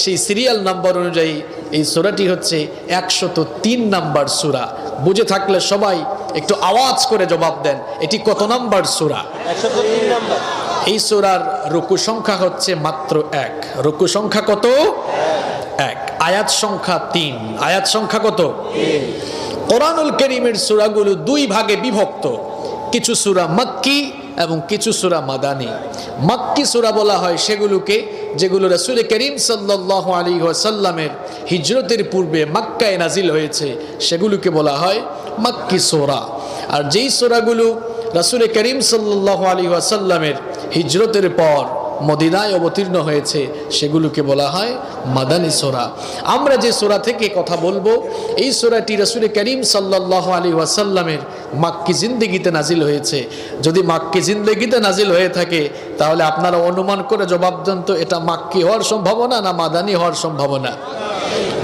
সেই সিরিয়াল নাম্বার অনুযায়ী এই সূরাটি হচ্ছে 103 নাম্বার সূরা। বুঝে থাকলে সবাই একটু আওয়াজ করে জবাব দেন, এটি কত নাম্বার সূরা? 103 নাম্বার। এই সূরার রুকু সংখ্যা হচ্ছে মাত্র 1। রুকু সংখ্যা কত? 1। আয়াত সংখ্যা 3। আয়াত সংখ্যা কত? 3। কোরআনুল কারীমের সূরাগুলো 2 ভাগে বিভক্ত, কিছু সূরা মাক্কি এবং কিছু সূরা মাদানী। মাক্কি সূরা বলা হয় সেগুলোকে যেগুলো রাসূল করিম সাল্লাল্লাহু আলাইহি ওয়াসাল্লামের হিজরতের পূর্বে মক্কায় নাজিল হয়েছে, সেগুলোকে বলা হয় মাক্কি সূরা। আর যেই সূরাগুলো রাসূল করিম সাল্লাল্লাহু আলাইহি ওয়াসাল্লামের হিজরতের পর মদিনায় অবতীর্ণ হয়েছে, সেগুলোকে বলা হয় মাদানী সূরা। আমরা যে সূরা থেকে কথা বলবো, এই সূরাটি রাসূল করিম সাল্লাল্লাহু আলাইহি ওয়াসাল্লামের মাক্কি জিন্দেগিতে নাজিল হয়েছে। যদি মাক্কি জিন্দেগিতে নাজিল হয়ে থাকে, তাহলে আপনারা অনুমান করে জবাব দেন তো, এটা মাক্কি হওয়ার সম্ভাবনা না মাদানী হওয়ার সম্ভাবনা?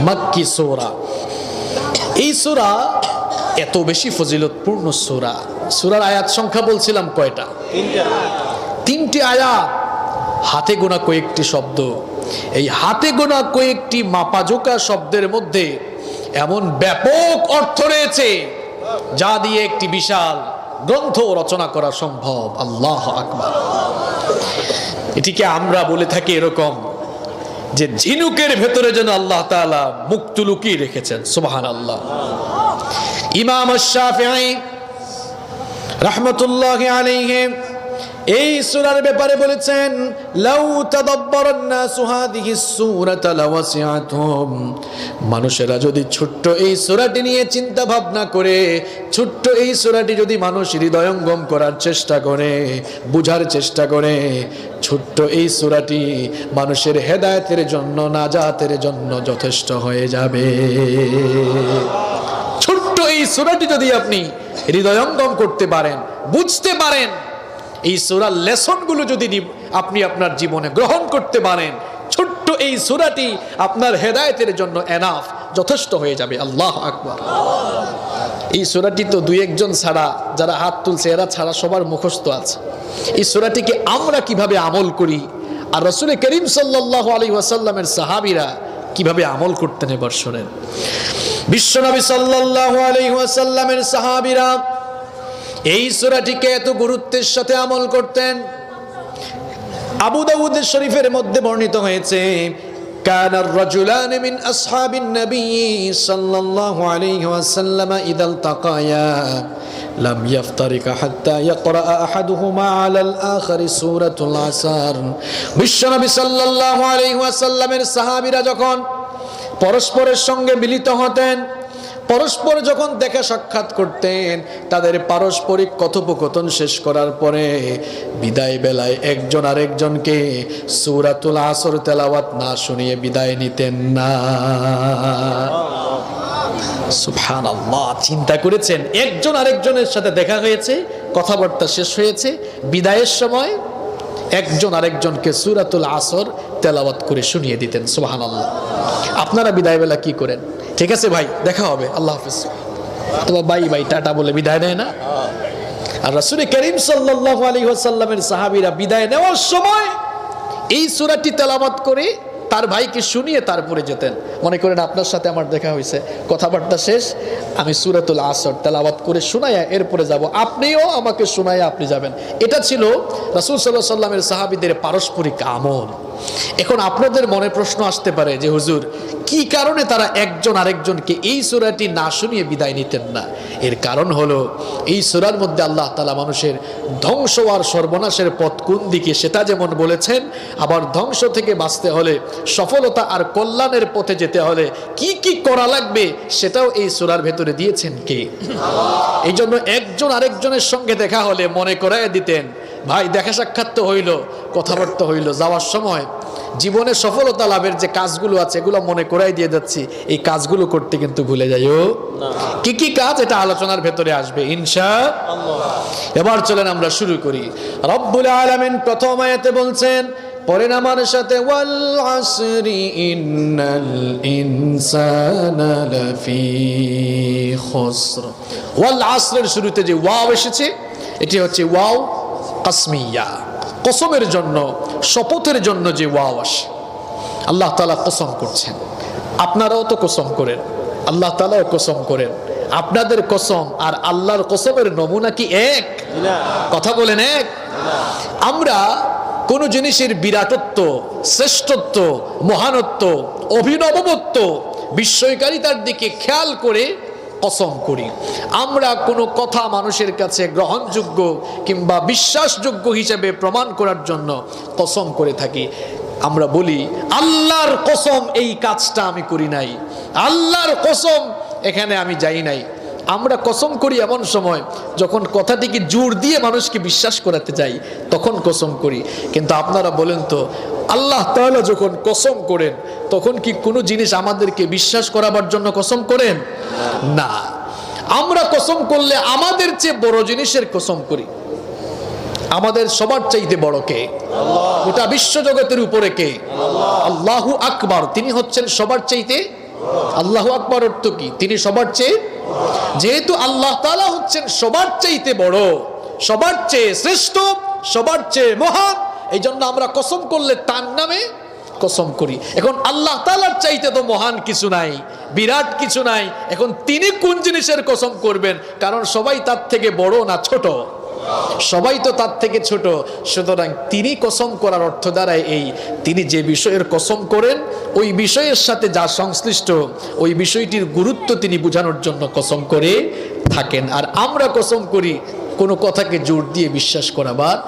মাক্কি সূরা। এই সূরা এত বেশি ফজিলতপূর্ণ সূরা। সূরার আয়াত সংখ্যা বলছিলাম কয়টা? 3টি আয়াত, হাতে গোনা কয়েকটি শব্দ। এই হাতে গোনা কয়েকটি মাপাজোকা শব্দের মধ্যে এমন ব্যাপক অর্থ রয়েছে, যা দিয়ে একটি বিশাল গ্রন্থ রচনা করা সম্ভব। আল্লাহু আকবার। এটিকে আমরা বলে থাকি এরকম যে ঝিনুকের ভেতরে যেন আল্লাহ তাআলা মুক্ত লুকিয়ে রেখেছেন। সুবহানাল্লাহ। ইমাম আশ-শাফিঈ রাহমাতুল্লাহি আলাইহি এই সূরার ব্যাপারে বলেছেন, লাউ তাদাব্বারান নাসু হাযিহিস সূরাতা লাওয়াসিআতুহুম। মানুষেরা যদি ছোট্ট এই সূরাটি নিয়ে চিন্তা ভাবনা করে, ছোট্ট এই সূরাটি যদি মানুষ হৃদয়ঙ্গম করার চেষ্টা করে, বুঝার চেষ্টা করে, ছোট্ট এই সূরাটি মানুষের হেদায়েতের জন্য, নাজাতের জন্য যথেষ্ট হয়ে যাবে। ছোট্ট এই সূরাটি যদি আপনি হৃদয়ঙ্গম করতে পারেন, বুঝতে পারেন, এই সূরার লেসনগুলো যদি আপনি আপনার জীবনে গ্রহণ করতে পারেন, ছোট্ট এই সূরাটি আপনার হেদায়েতের জন্য এনাফ, যথেষ্ট হয়ে যাবে। আল্লাহু আকবার। এই সূরাটি তো 2-1 ছাড়া, যারা হাত তুলছে এরা ছাড়া সবার মুখস্থ আছে। এই সূরাটিকে আমরা কিভাবে আমল করি, আর রাসূল করিম সাল্লাল্লাহু আলাইহি ওয়াসাল্লামের সাহাবীরা কিভাবে আমল করতেন, এবার শুনেন। বিশ্বনবী সাল্লাল্লাহু আলাইহি ওয়াসাল্লামের সাহাবীরা এই সূরাটিকে এত গুরুত্বের সাথে আমল করতেন। আবু দাউদ শরীফের মধ্যে বর্ণিত হয়েছে, কানার রাজুলান মিন আসহাবিন নবী সাল্লাল্লাহু আলাইহি ওয়াসাল্লাম ইযা ইলতাকায়া লাম ইফতারিকা হাত্তা ইয়াকরা আহাদুহুমা আলাল আখারি সূরাতুল আসর। বিশ্বনবী সাল্লাল্লাহু আলাইহি ওয়াসাল্লামের সাহাবীরা যখন পরস্পরের সঙ্গে মিলিত হতেন, পরস্পর যখন দেখা সাক্ষাৎ করতেন, তাদের পারস্পরিক কথোপকথন শেষ করার পরে বিদায় বেলায় একজন আরেকজনকে সূরাতুল আসর তেলাওয়াত না শুনিয়ে বিদায় নিতেন না। সুবহানাল্লাহ। চিন্তা করেছেন, একজন আরেকজনের সাথে দেখা হয়েছে, কথাবার্তা শেষ হয়েছে, বিদায়ের সময় একজন আরেকজনকে সূরাতুল আসর তেলাওয়াত করে শুনিয়ে দিতেন। সুবহানাল্লাহ। আপনারা বিদায় বেলা কি করেন? ঠিক আছে ভাই, দেখা হবে, আল্লাহ হাফেজ, অথবা বাই বাই টাটা বলে বিদায় নেয় না? আর রাসূল করিম সাল্লাল্লাহু আলাইহি ওয়াসাল্লামের সাহাবীরা বিদায় নেওয়ার সময় এই সূরাটি তেলাওয়াত করে তার ভাইকে শুনিয়ে তারপরে যেতেন। মনে করেন আপনার সাথে আমার দেখা হয়েছে, কথাবার্তা শেষ, আমি সূরাতুল আসর তেলাওয়াত করে শোনায়া এরপরে যাব, আপনিও আমাকে শোনায়া আপনি যাবেন। এটা ছিল রাসূল সাল্লাল্লাহু আলাইহি ওয়াসাল্লামের সাহাবীদের পারস্পরিক আমল। এখন আপনাদের মনে প্রশ্ন আসতে পারে যে হুজুর, কি কারণে তারা একজন আরেকজনকে এই সূরাটি না শুনিয়ে বিদায় নিতেন না? এর কারণ হলো, এই সূরার মধ্যে আল্লাহ তাআলা মানুষের ধ্বংস আর সর্বনাশের পথ কোন দিকে সেটা যেমন বলেছেন, আবার ধ্বংস থেকে বাঁচতে হলে, সফলতা আর কল্যাণের পথে যেতে হলে কি কি করা লাগবে সেটাও এই সূরার ভেতরে দিয়েছেন কে? এই জন্য একজন আরেকজনের সঙ্গে দেখা হলে মনে করায় দিতেন, ভাই দেখা সাক্ষাৎ তো হইল, কথাবার্তা হইল, যাওয়ার সময় জীবনে সফলতা লাভের যে কাজগুলো আছে এগুলো মনে করাই দিয়ে যাচ্ছি, এই কাজগুলো করতে কিন্তু ভুলে যাইও না। কি কি কাজ, এটা আলোচনার ভেতরে আসবে ইনশাআল্লাহ। এবার চলেন আমরা শুরু করি। রব্বুল আলামিন প্রথম আয়াতে বলছেন, পড়েন আমার সাথে, ওয়াল আসরি ইন্নাল ইনসানা লাফি খুসর। ওয়াল আসরের শুরুতে যে ওয়াও এসেছে এটি হচ্ছে ওয়াও কাসমিয়া, কসমের জন্য, শপথের জন্য যে ওয়াও আসে। আল্লাহ তাআলা কসম করছেন, আপনারাও তো কসম করেন, আল্লাহ তাআলাও কসম করেন। আপনাদের কসম আর আল্লাহর কসমের নমুনা কি এক? কথা বলেন এক? আমরা কোন জিনিসের বিরাটত্ব, শ্রেষ্ঠত্ব, মহানত্ব, অভিনবত্ব, বিস্ময়কারিতার দিকে খেয়াল করে কসম করি। আমরা কোনো কথা মানুষের কাছে গ্রহণযোগ্য কিংবা বিশ্বাসযোগ্য হিসেবে প্রমাণ করার জন্য কসম করে থাকি। আমরা বলি আল্লাহর কসম এই কাজটা আমি করি নাই, আল্লাহর কসম এখানে আমি যাই নাই। আমরা কসম করি এমন সময় যখন কথাটিকে জোর দিয়ে মানুষকে বিশ্বাস করাতে চাই, তখন কসম করি। কিন্তু আপনারা বলেন তো, আল্লাহ তাআলা যখন কসম করেন তখন কি কোনো জিনিস আমাদেরকে বিশ্বাস করাবার জন্য কসম করেন? না। আমরা কসম করলে আমাদের চেয়ে বড় জিনিসের কসম করি। আমাদের সবার চাইতে বড় কে? গোটা বিশ্বজগতের উপরে কে? আল্লাহু আকবার। তিনি হচ্ছেন সবার চাইতে। আল্লাহু আকবার অর্থ কি? তিনি সবার চেয়ে। যেহেতু আল্লাহ তাআলা হচ্ছেন সবার চাইতে বড়, সবার চেয়ে শ্রেষ্ঠ, সবার চেয়ে মহান, এই জন্য আমরা কসম করলে তার নামে কসম করি। এখন আল্লাহ তাআলার চাইতে তো মহান কিছু নাই, বিরাট কিছু নাই। এখন তিনি কোন জিনিসের কসম করবেন? কারণ সবাই তার থেকে বড় না ছোট? সবাই তো তার থেকে ছোট। সুতরাং তিনি কসম করার অর্থ দাঁড়ায় এই, তিনি যে বিষয়ের কসম করেন ওই বিষয়ের সাথে যা সংশ্লিষ্ট ওই বিষয়টির গুরুত্ব তিনি বোঝানোর জন্য কসম করে থাকেন। আর আমরা কসম করি কোনো কথাকে জোর দিয়ে বিশ্বাস করাবার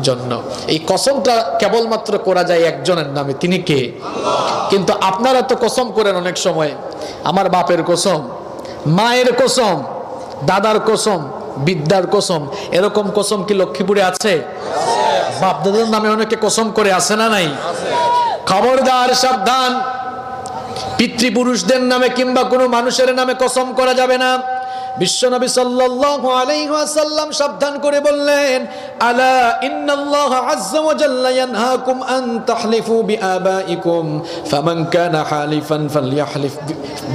জন্য। এই কসমটা কেবলমাত্র করা যায় একজনের নামে, তিনি কে? কিন্তু আপনারা তো কসম করেন অনেক সময়, আমার বাপের কসম, মায়ের কসম, দাদার কসম, বিদ্যার কসম। এরকম কসম কি লক্ষ্মীপুরে আছে? বাপ দাদার নামে অনেকে কসম করে, আছে না নাই? খবরদার, সাবধান, পিতৃপুরুষদের নামে কিংবা কোনো মানুষের নামে কসম করা যাবে না। বিশ্বনবী সাল্লাল্লাহু আলাইহি ওয়াসাল্লাম সাবধান করে বললেন, আলা ইন্নাল্লাহা আযজা ওয়া জাল্লা ইয়ানহাকুম আন তাহলিফু বিআবাইকুম ফামান কানা হালিফান ফালইহলিফ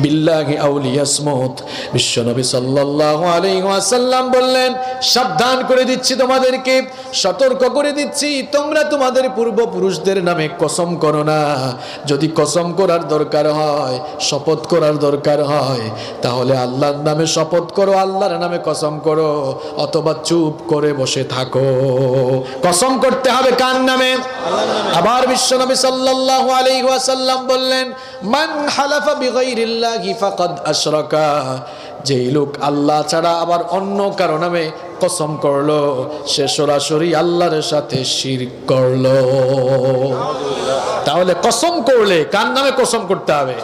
বিল্লাহি আও লিয়াসমুত। বিশ্বনবী সাল্লাল্লাহু আলাইহি ওয়াসাল্লাম বললেন, সাবধান করে দিচ্ছি তোমাদেরকে, সতর্ক করে দিচ্ছি, তোমরা তোমাদের পূর্বপুরুষদের নামে কসম করো না। যদি কসম করার দরকার হয়, শপথ করার দরকার হয়, তাহলে আল্লাহর নামে শপথ করো, আল্লাহর নামে কসম করো, অথবা চুপ করে বসে থাকো। কসম করতে হবে কার নামে? আবার বিশ্বনবী সাল্লাল্লাহু আলাইহি ওয়াসাল্লাম বললেন, মান হালাফা বিগাইরিল্লাহি ফাকাদ আশরাকা। যেই লোক আল্লাহ ছাড়া আবার অন্য কারো নামে কসম করলো, সে সরাসরি আল্লাহর সাথে শিরক করলো। তাহলে কসম করলে কার নামে কসম করতে হবে?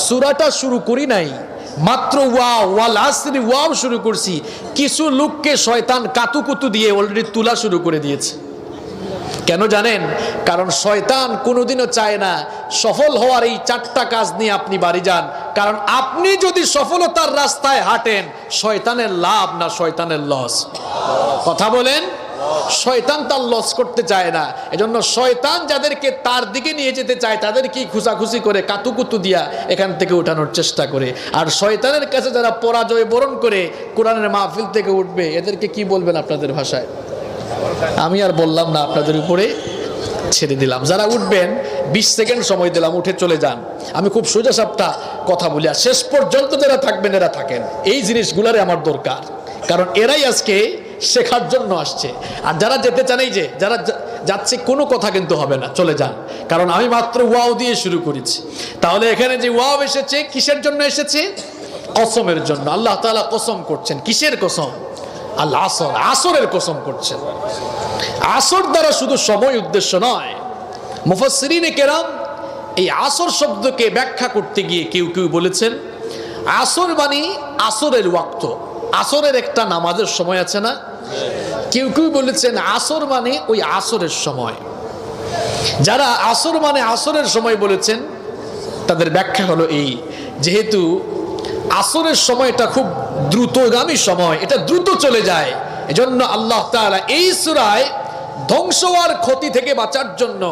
সূরাটা শুরু করি নাই, মাত্র ওয়াও, ওয়াল আসরি, ওয়াও শুরু করছি। কিছু লোককে শয়তান কাতুকুতু দিয়ে অলরেডি তুলা শুরু করে দিয়েছে। কেন জানেন? কারণ শয়তান কোনোদিনও চায় না সফল হওয়ার এই চারটা কাজ নিয়ে আপনি বাড়ি যান। কারণ আপনি যদি সফলতার রাস্তায় হাঁটেন, শয়তানের লাভ না শয়তানের লস? কথা বলেন। শয়তান তার লস করতে চায় না, এজন্য শয়তান যাদেরকে তার দিকে নিয়ে যেতে চায় তাদেরকে খুশাখুশি করে কাতুকুতু দিয়া এখান থেকে উঠানোর চেষ্টা করে। আর শয়তানের কাছে যারা পরাজয় বরণ করে কোরআনের মাহফিল থেকে উঠবে, এদেরকে কি বলবেন আপনাদের ভাষায়? আমি আর বললাম না, আপনাদের উপরে ছেড়ে দিলাম। যারা উঠবেন 20 সেকেন্ড সময় দিলাম, উঠে চলে যান। আমি খুব সোজা সাপটা কথা বলি, আর শেষ পর্যন্ত যারা থাকবেন এরা থাকেন। এই জিনিসগুলারে আমার দরকার, কারণ এরাই আজকে শেখার জন্য আসছে। আর যারা যেতে চান, এই যে যারা যাচ্ছে, কোনো কথা কিন্তু হবে না, চলে যান। কারণ আমি মাত্র ওয়াও দিয়ে শুরু করেছি। তাহলে এখানে যে ওয়াও এসেছে, কিসের জন্য এসেছে? কসমের জন্য। আল্লাহ তাআলা কসম করছেন। কিসের কসম? আল আসর, আসরের কসম করছেন। আসর দ্বারা শুধু সময় উদ্দেশ্য নয়। মুফাসসিরিনে কেরাম এই আসর শব্দকে ব্যাখ্যা করতে গিয়ে কেউ কেউ বলেছেন, আসর মানে আসরের ওয়াক্ত, আসরের একটা নামাজের সময় আছে না? কেউ কেউ বলেছেন আসর মানে ওই আসরের সময়। যারা আসর মানে আসরের সময় বলেছেন, তাদের ব্যাখ্যা হলো এই, যেহেতু আসরের সময়টা খুব দ্রুতগামী সময়, এটা দ্রুত চলে যায়, এজন্য আল্লাহ তাআলা এই সূরায় ধ্বংস আর ক্ষতি থেকে বাঁচার জন্য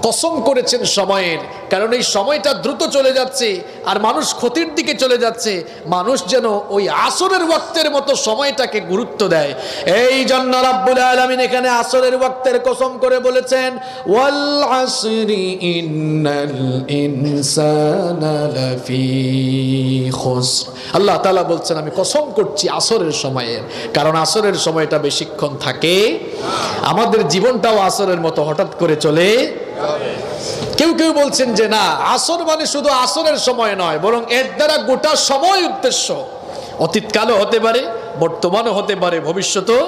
কসম করেছেন সময়ের, কারণ এই সময়টা দ্রুত চলে যাচ্ছে আর মানুষ ক্ষতির দিকে চলে যাচ্ছে। মানুষ যেন ওই আসরের ওয়াক্তের মতো সময়টাকে গুরুত্ব দেয়। এই জন্য রাব্বুল আলামিন এখানে আসরের ওয়াক্তের কসম করে বলেছেন, ওয়াল আসরি ইন্নাল ইনসানা লাফি খুসর। আল্লাহ তাআলা বলছেন আমি কসম করছি আসরের সময়ের, কারণ আসরের সময়টা বেশিক্ষণ থাকে। আমাদের জীবনটাও আসরের মতো হঠাৎ করে চলে। কেউ কেউ বলছেন যে না, আসর মানে শুধু আসরের সময় নয়, বরং এর দ্বারা গোটা সময় উদ্দেশ্য। অতীতকালও হতে পারে, বর্তমানও হতে পারে, ভবিষ্যতও।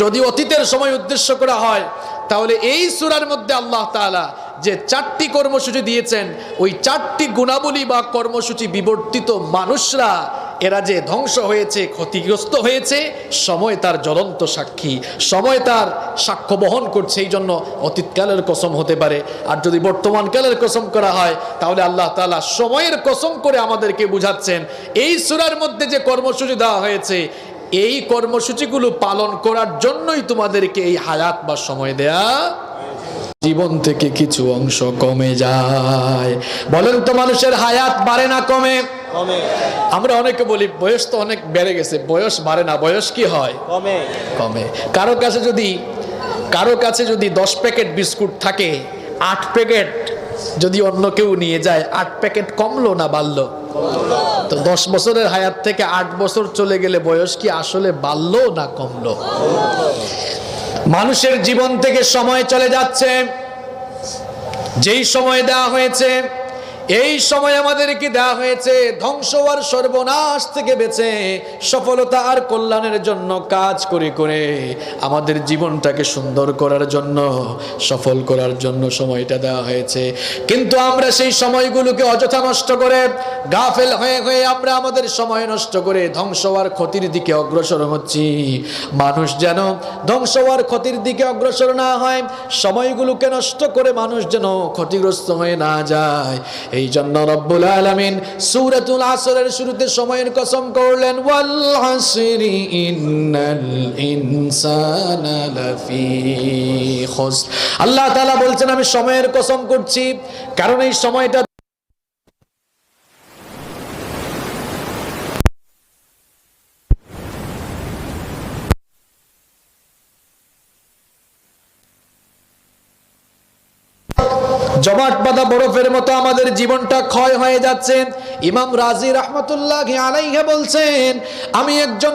যদি অতীতের সময় উদ্দেশ্য করা হয়, তাহলে এই সূরার মধ্যে আল্লাহ তাআলা যে 4টি কর্মসূচি দিয়েছেন, ওই 4টি গুণাবলী বা কর্মসূচি বিবর্তিত মানুষরা এরা যে ধ্বংস হয়েছে, ক্ষতিগ্রস্ত হয়েছে, সময় তার জ্বলন্ত সাক্ষী, সময় তার সাক্ষ্য বহন করছে। এই জন্য অতীতকালের কসম হতে পারে। আর যদি বর্তমানকালের কসম করা হয়, তাহলে আল্লাহ তাআলা সময়ের কসম করে আমাদেরকে বুঝাচ্ছেন এই সূরার মধ্যে যে কর্মসূচি দেওয়া হয়েছে, এই কর্মসূচিগুলো পালন করার জন্যই তোমাদেরকে এই হায়াত বা সময় দেয়া। জীবন থেকে কিছু অংশ কমে যায়। বলেন তো, মানুষের হায়াত বাড়ে না কমে? আমরা অনেকে বলি বয়স তো অনেক বেড়ে গেছে, বয়স বাড়ে না, বয়স কি হয়? কমে। কারো কাছে যদি 10 প্যাকেট বিস্কুট থাকে, 8 প্যাকেট যদি অন্য কেউ নিয়ে যায়, 8 প্যাকেট কমলো না বাড়লো? তো 10 বছরের হায়াত থেকে 8 বছর চলে গেলে বয়স কি আসলে বাড়লো না কমলো? মানুষের জীবন থেকে সময় চলে যাচ্ছে। যেই সময় দেওয়া হয়েছে, এই সময় আমাদেরকে দেওয়া হয়েছে ধ্বংস আর সর্বনাশ থেকে বেঁচে সফলতা আর কল্যাণের জন্য কাজ করে করে আমাদের জীবনটাকে সুন্দর করার জন্য, সফল করার জন্য সময়টা দেওয়া হয়েছে। কিন্তু আমরা সেই সময়গুলোকে অযথা নষ্ট করে, গাফেল হয়ে হয়ে আমরা আমাদের সময় নষ্ট করে ধ্বংস আর ক্ষতির দিকে অগ্রসর হচ্ছি। মানুষ যেন ধ্বংস আর ক্ষতির দিকে অগ্রসর না হয়, সময়গুলোকে নষ্ট করে মানুষ যেন ক্ষতিগ্রস্ত হয়ে না যায়। এই জন্য রব্বুল আলামিন সূরাতুল আসরের শুরুতে সময়ের কসম করলেন, ওয়াল আসরি ইন্নাল ইনসানা লাফি খুসর। আল্লাহ তাআলা বলছেন আমি সময়ের কসম করছি, কারণ এই সময়টা জমাট বাঁধা বরফের মতো আমাদের জীবনটা ক্ষয় হয়ে যাচ্ছে। ইমাম রাজি রাহমাতুল্লাহি আলাইহি বলছেন, আমি একজন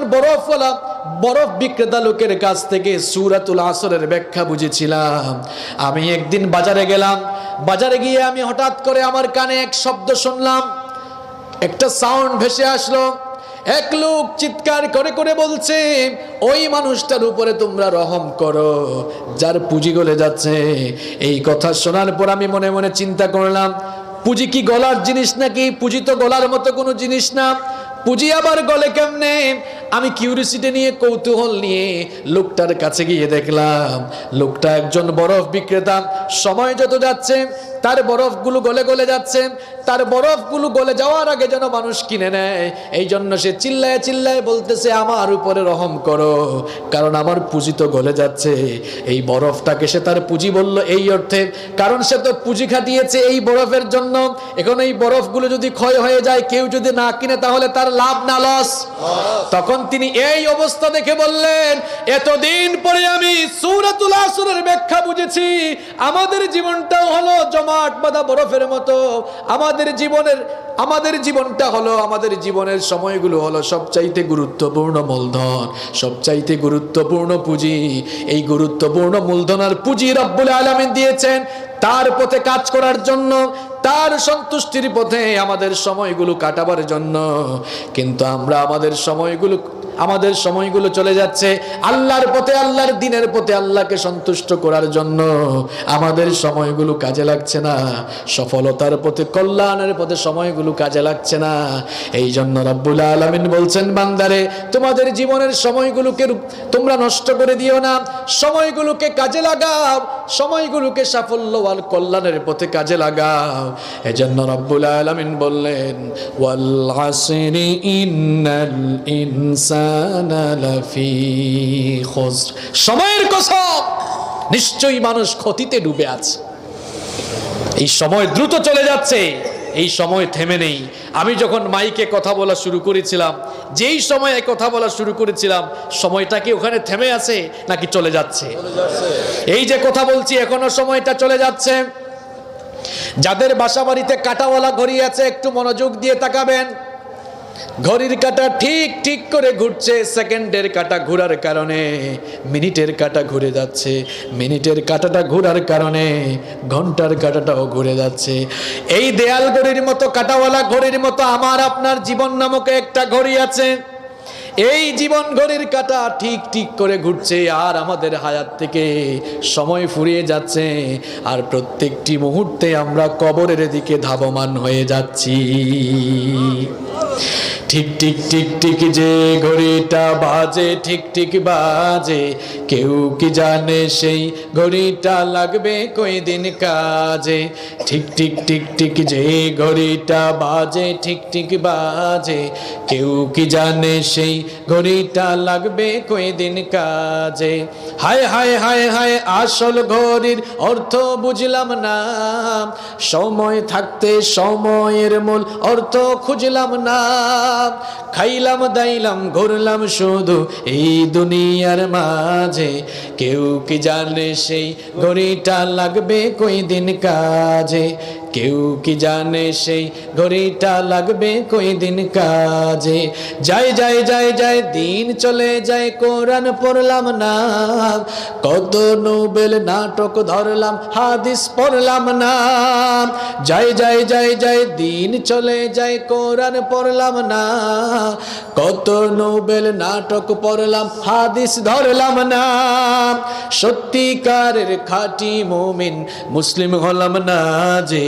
বরফ বিক্রেতা লোকের কাছ থেকে সূরাতুল আসরের ব্যাখ্যা বুঝেছিলাম। আমি একদিন বাজারে গেলাম, বাজারে গিয়ে আমি হঠাৎ করে আমার কানে এক শব্দ শুনলাম, একটা সাউন্ড ভেসে আসলো। এক লোক চিৎকার করে করে বলছে, ওই মানুষটার উপরে তোমরা রহম করো যার পুঁজি গলে যাচ্ছে। এই কথা শোনার পর আমি মনে মনে চিন্তা করলাম, পুঁজি কি গলার জিনিস নাকি? পুঁজি তো গলার মতো কোনো জিনিস না, পুঁজি আবার গলে কেমনে? আমি কিউরিসিটি নিয়ে, কৌতূহল নিয়ে লোকটার কাছে গিয়ে দেখলাম লোকটা একজন বরফ বিক্রেতা। সময় যত যাচ্ছে তার বরফগুলো গলে গলে যাচ্ছে, তার বরফগুলো গলে যাওয়ার আগে যেন মানুষ কিনে নেয়। এই জন্য সে চিল্লায় চিল্লায় বলতেছে, আমার উপরে রহম করো, কারণ আমার পুঁজি তো গলে যাচ্ছে। এই বরফটাকে সে তার পুঁজি বলল এই অর্থে, কারণ সে তো পুঁজি খাটিয়েছে এই বরফের জন্য। এখন এই বরফগুলো যদি ক্ষয় হয়ে যায়, কেউ যদি না কিনে, তাহলে তার লাভ না লস? তখন তিনি এই অবস্থা দেখে বললেন, এতদিন পরে আমি সূরাতুল আসরের ব্যাখ্যা বুঝেছি। আমাদের জীবনটাও হলো জমাট বাঁধা বরফের মতো। আমাদের জীবনটা হলো, আমাদের জীবনের সময়গুলো হলো সবচাইতে গুরুত্বপূর্ণ মূলধন, সবচাইতে গুরুত্বপূর্ণ পুঁজি। এই গুরুত্বপূর্ণ মূলধন আর পুঁজি রব্বুল আলামিন দিয়েছেন তার পথে কাজ করার জন্য, তার সন্তুষ্টির পথে আমাদের সময়গুলো কাটাবার জন্য। কিন্তু আমরা আমাদের সময়গুলো চলে যাচ্ছে আল্লাহর পথে, আল্লাহর দ্বীনের পথে, আল্লাহকে সন্তুষ্ট করার জন্য। আমাদের সময়গুলো কাজে লাগছে না, সফলতার পথে, কল্যাণের পথে সময়গুলো কাজে লাগছে না। এই জন্য রব্বুল আলামিন বলছেন, বান্দারে তোমাদের জীবনের সময়গুলোকে তোমরা নষ্ট করে দিও না, সময়গুলোকে কাজে লাগাও, সময়গুলোকে সাফল্য আর কল্যাণের পথে কাজে লাগাও। এজন্য রব্বুল আলামিন বললেন, ওয়াল আসরি ইন্নাল ইনসানা লাফি খুসর। সময়ের কসম, নিশ্চয়ই মানুষ ক্ষতিতে ডুবে আছে। এই সময় দ্রুত চলে যাচ্ছে, এই সময় থেমে নেই। আমি যখন মাইকে কথা বলা শুরু করেছিলাম, যেই সময়ে কথা বলা শুরু করেছিলাম, সময়টা কি ওখানে থেমে আছে নাকি চলে যাচ্ছে? এই যে কথা বলছি এখনো সময়টা চলে যাচ্ছে। যাদের বাসা বাড়িতে কাঁটাওয়ালা ঘড়ি আছে একটু মনোযোগ দিয়ে তাকাবেন। ঘড়ির কাঁটা ঠিক ঠিক করে ঘুরছে, সেকেন্ডের কাঁটা ঘোরার কারণে মিনিটের কাঁটা ঘুরে যাচ্ছে, মিনিটের কাঁটাটা ঘোরার কারণে ঘন্টার কাঁটাটাও ঘুরে যাচ্ছে। এই দেয়াল ঘড়ির মতো কাঁটাওয়ালা ঘড়ির মতো আমার আপনার জীবন নামক একটা ঘড়ি আছে। এই জীবন ঘড়ির কাঁটা ঠিক ঠিক করে ঘুরছে, আর আমাদের হায়াত থেকে সময় ফুরিয়ে যাচ্ছে, আর প্রত্যেকটি মুহূর্তে আমরা কবরের দিকে ধাবমান হয়ে যাচ্ছি। ঠিক ঠিক ঠিক ঠিক যে ঘড়িটা বাজে, ঠিক ঠিক বাজে, কেউ কি জানে সেই ঘড়িটা লাগবে কই দিন কাজে। ঠিক ঠিক ঠিক ঠিক যে ঘড়িটা বাজে, ঠিক ঠিক বাজে, কেউ কি জানে সেই ঘড়িটা লাগবে কই দিন কাজে। হায় হায় হায় হায় আসল ঘড়ির অর্থ বুঝলাম না, সময় থাকতে সময়ের মূল অর্থ খুঁজলাম না। খাইলাম দাইলাম ঘুরলাম শুধু এই দুনিয়ার মাঝে, কেউ কি জানে সেই ঘড়িটা লাগবে কই দিন কাজে। কেউ কি জানে সেই ঘড়িটা লাগবে কই দিন কাজে। যাই যাই যাই যাই দিন চলে যায়, কোরআন পড়লাম না, কত নোবেল নাটক ধরলাম হাদিস পড়লাম না। যাই যাই যাই যাই দিন চলে যায়, কোরআন পড়লাম না, কত নোবেল নাটক পড়লাম হাদিস ধরলাম না। সত্যিকারের খাঁটি মুমিন মুসলিম হলাম না যে,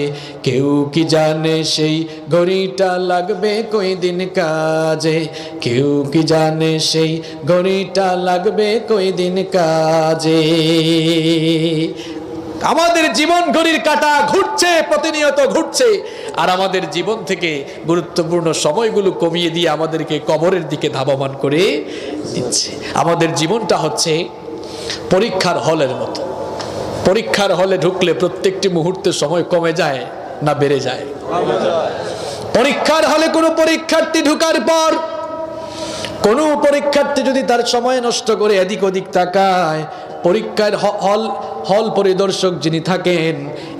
কেউ কি জানে সেই ঘড়িটা লাগবে কই দিন কাজে। কেউ কি জানে সেই ঘড়িটা লাগবে কই দিন কাজে। আমাদের জীবন ঘড়ির কাঁটা ঘুরছে, প্রতিনিয়ত ঘুরছে, আর আমাদের জীবন থেকে গুরুত্বপূর্ণ সময়গুলো কমিয়ে দিয়ে আমাদেরকে কবরের দিকে ধাবমান করে দিচ্ছে। আমাদের জীবনটা হচ্ছে পরীক্ষার হলের মতো। পরীক্ষার হলে ঢুকলে প্রত্যেকটি মুহূর্তে সময় কমে যায় না বেড়ে যায়? পরীক্ষার হলে কোনো পরীক্ষার্থী ঢুকার পর কোনো পরীক্ষার্থী যদি তার সময় নষ্ট করে এদিক ওদিক তাকায়, পরীক্ষার হল পরিদর্শক যিনি থাকেন,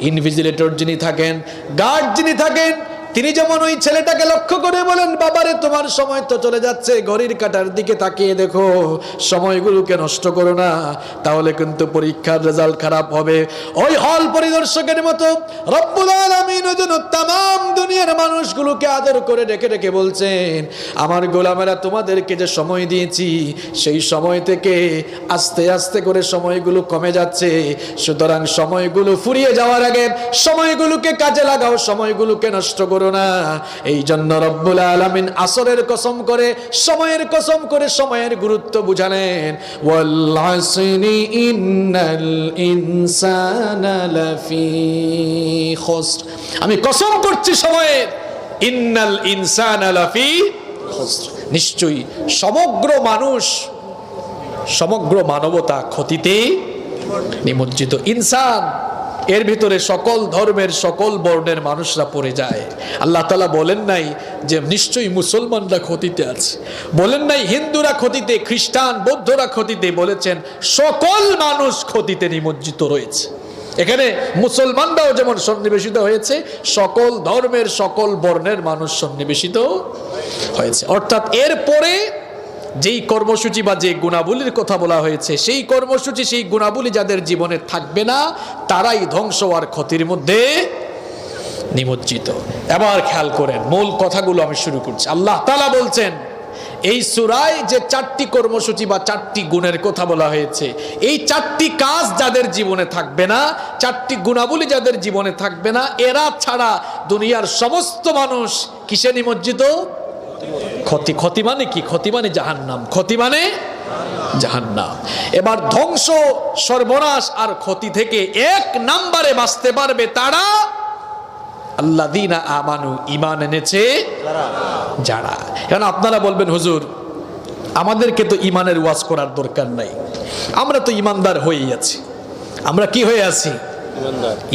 ইনভিজিলেটর যিনি থাকেন, গার্ড যিনি থাকেন, তিনি যেমন ওই ছেলেটাকে লক্ষ্য করে বলেন, বাবারে তোমার সময় তো চলে যাচ্ছে, ঘড়ির কাঁটার দিকে তাকিয়ে দেখো, সময়গুলোকে নষ্ট করো না, তাহলে কিন্তু পরীক্ষার রেজাল্ট খারাপ হবে। ওই হল পরিদর্শকের মতো রব্বুল আলামিন যেন তাম দুনিয়ার মানুষগুলোকে আদর করে ডেকে ডেকে বলছেন, আমার গোলামেরা তোমাদেরকে যে সময় দিয়েছি সেই সময় থেকে আস্তে আস্তে করে সময়গুলো কমে যাচ্ছে, সুতরাং সময়গুলো ফুরিয়ে যাওয়ার আগে সময়গুলোকে কাজে লাগাও, সময়গুলোকে নষ্ট করো না। এই জন্য রব্বুল আলামিন আসরের কসম করে, সময়ের কসম করে সময়ের গুরুত্ব বুঝালেন, ওয়াল আসরি ইন্নাল ইনসানা লাফি খুসর। আমি কসম করছি সময়ের, ইন্নাল ইনসানা লাফি খুসর, নিশ্চয়ই সমগ্র মানুষ, সমগ্র মানবতা ক্ষতিতে নিমজ্জিত। ইনসান এর ভিতরে সকল ধর্মের সকল বর্ণের মানুষরা পড়ে যায়। আল্লাহ তাআলা বলেন নাই যে নিশ্চয়ই মুসলমানরা ক্ষতিতে আছে, বলেন নাই হিন্দুরা ক্ষতিতে, খ্রিস্টান বৌদ্ধরা ক্ষতিতে, বলেছেন সকল মানুষ ক্ষতিতে নিমজ্জিত রয়েছে। এখানে মুসলমানরাও যেমন সন্নিবেশিত হয়েছে, সকল ধর্মের সকল বর্ণের মানুষ সন্নিবেশিত হয়েছে। অর্থাৎ এরপরে যেই কর্মসূচি বা যে গুণাবলীর কথা বলা হয়েছে, সেই কর্মসূচি সেই গুণাবলী যাদের জীবনে থাকবে না, তারাই ধ্বংস আর ক্ষতির মধ্যে নিমজ্জিত। এবার খেয়াল করেন, মূল কথাগুলো আমি শুরু করছি। আল্লাহ তাআলা বলছেন এই সূরায় যে চারটি কর্মসূচি বা চারটি গুণের কথা বলা হয়েছে, এই চারটি কাজ যাদের জীবনে থাকবে না, চারটি গুণাবলী যাদের জীবনে থাকবে না, এরা ছাড়া দুনিয়ার সমস্ত মানুষ কিসে নিমজ্জিত? ক্ষতি। ক্ষতি মানে কি? ক্ষতি মানে জাহান্নাম, ক্ষতি মানে জাহান্নাম। এবার ধ্বংস, সর্বনাশ আর ক্ষতি থেকে এক নম্বরে বাঁচতে পারবে তারা, আল্লাযীনা আমানু, ঈমান এনেছে যারা। এখন আপনারা বলবেন, হুজুর আমাদেরকে তো ঈমানের ওয়াজ করার দরকার নাই, আমরা তো ঈমানদার হয়েই আছি। আমরা কি হয়ে আছি?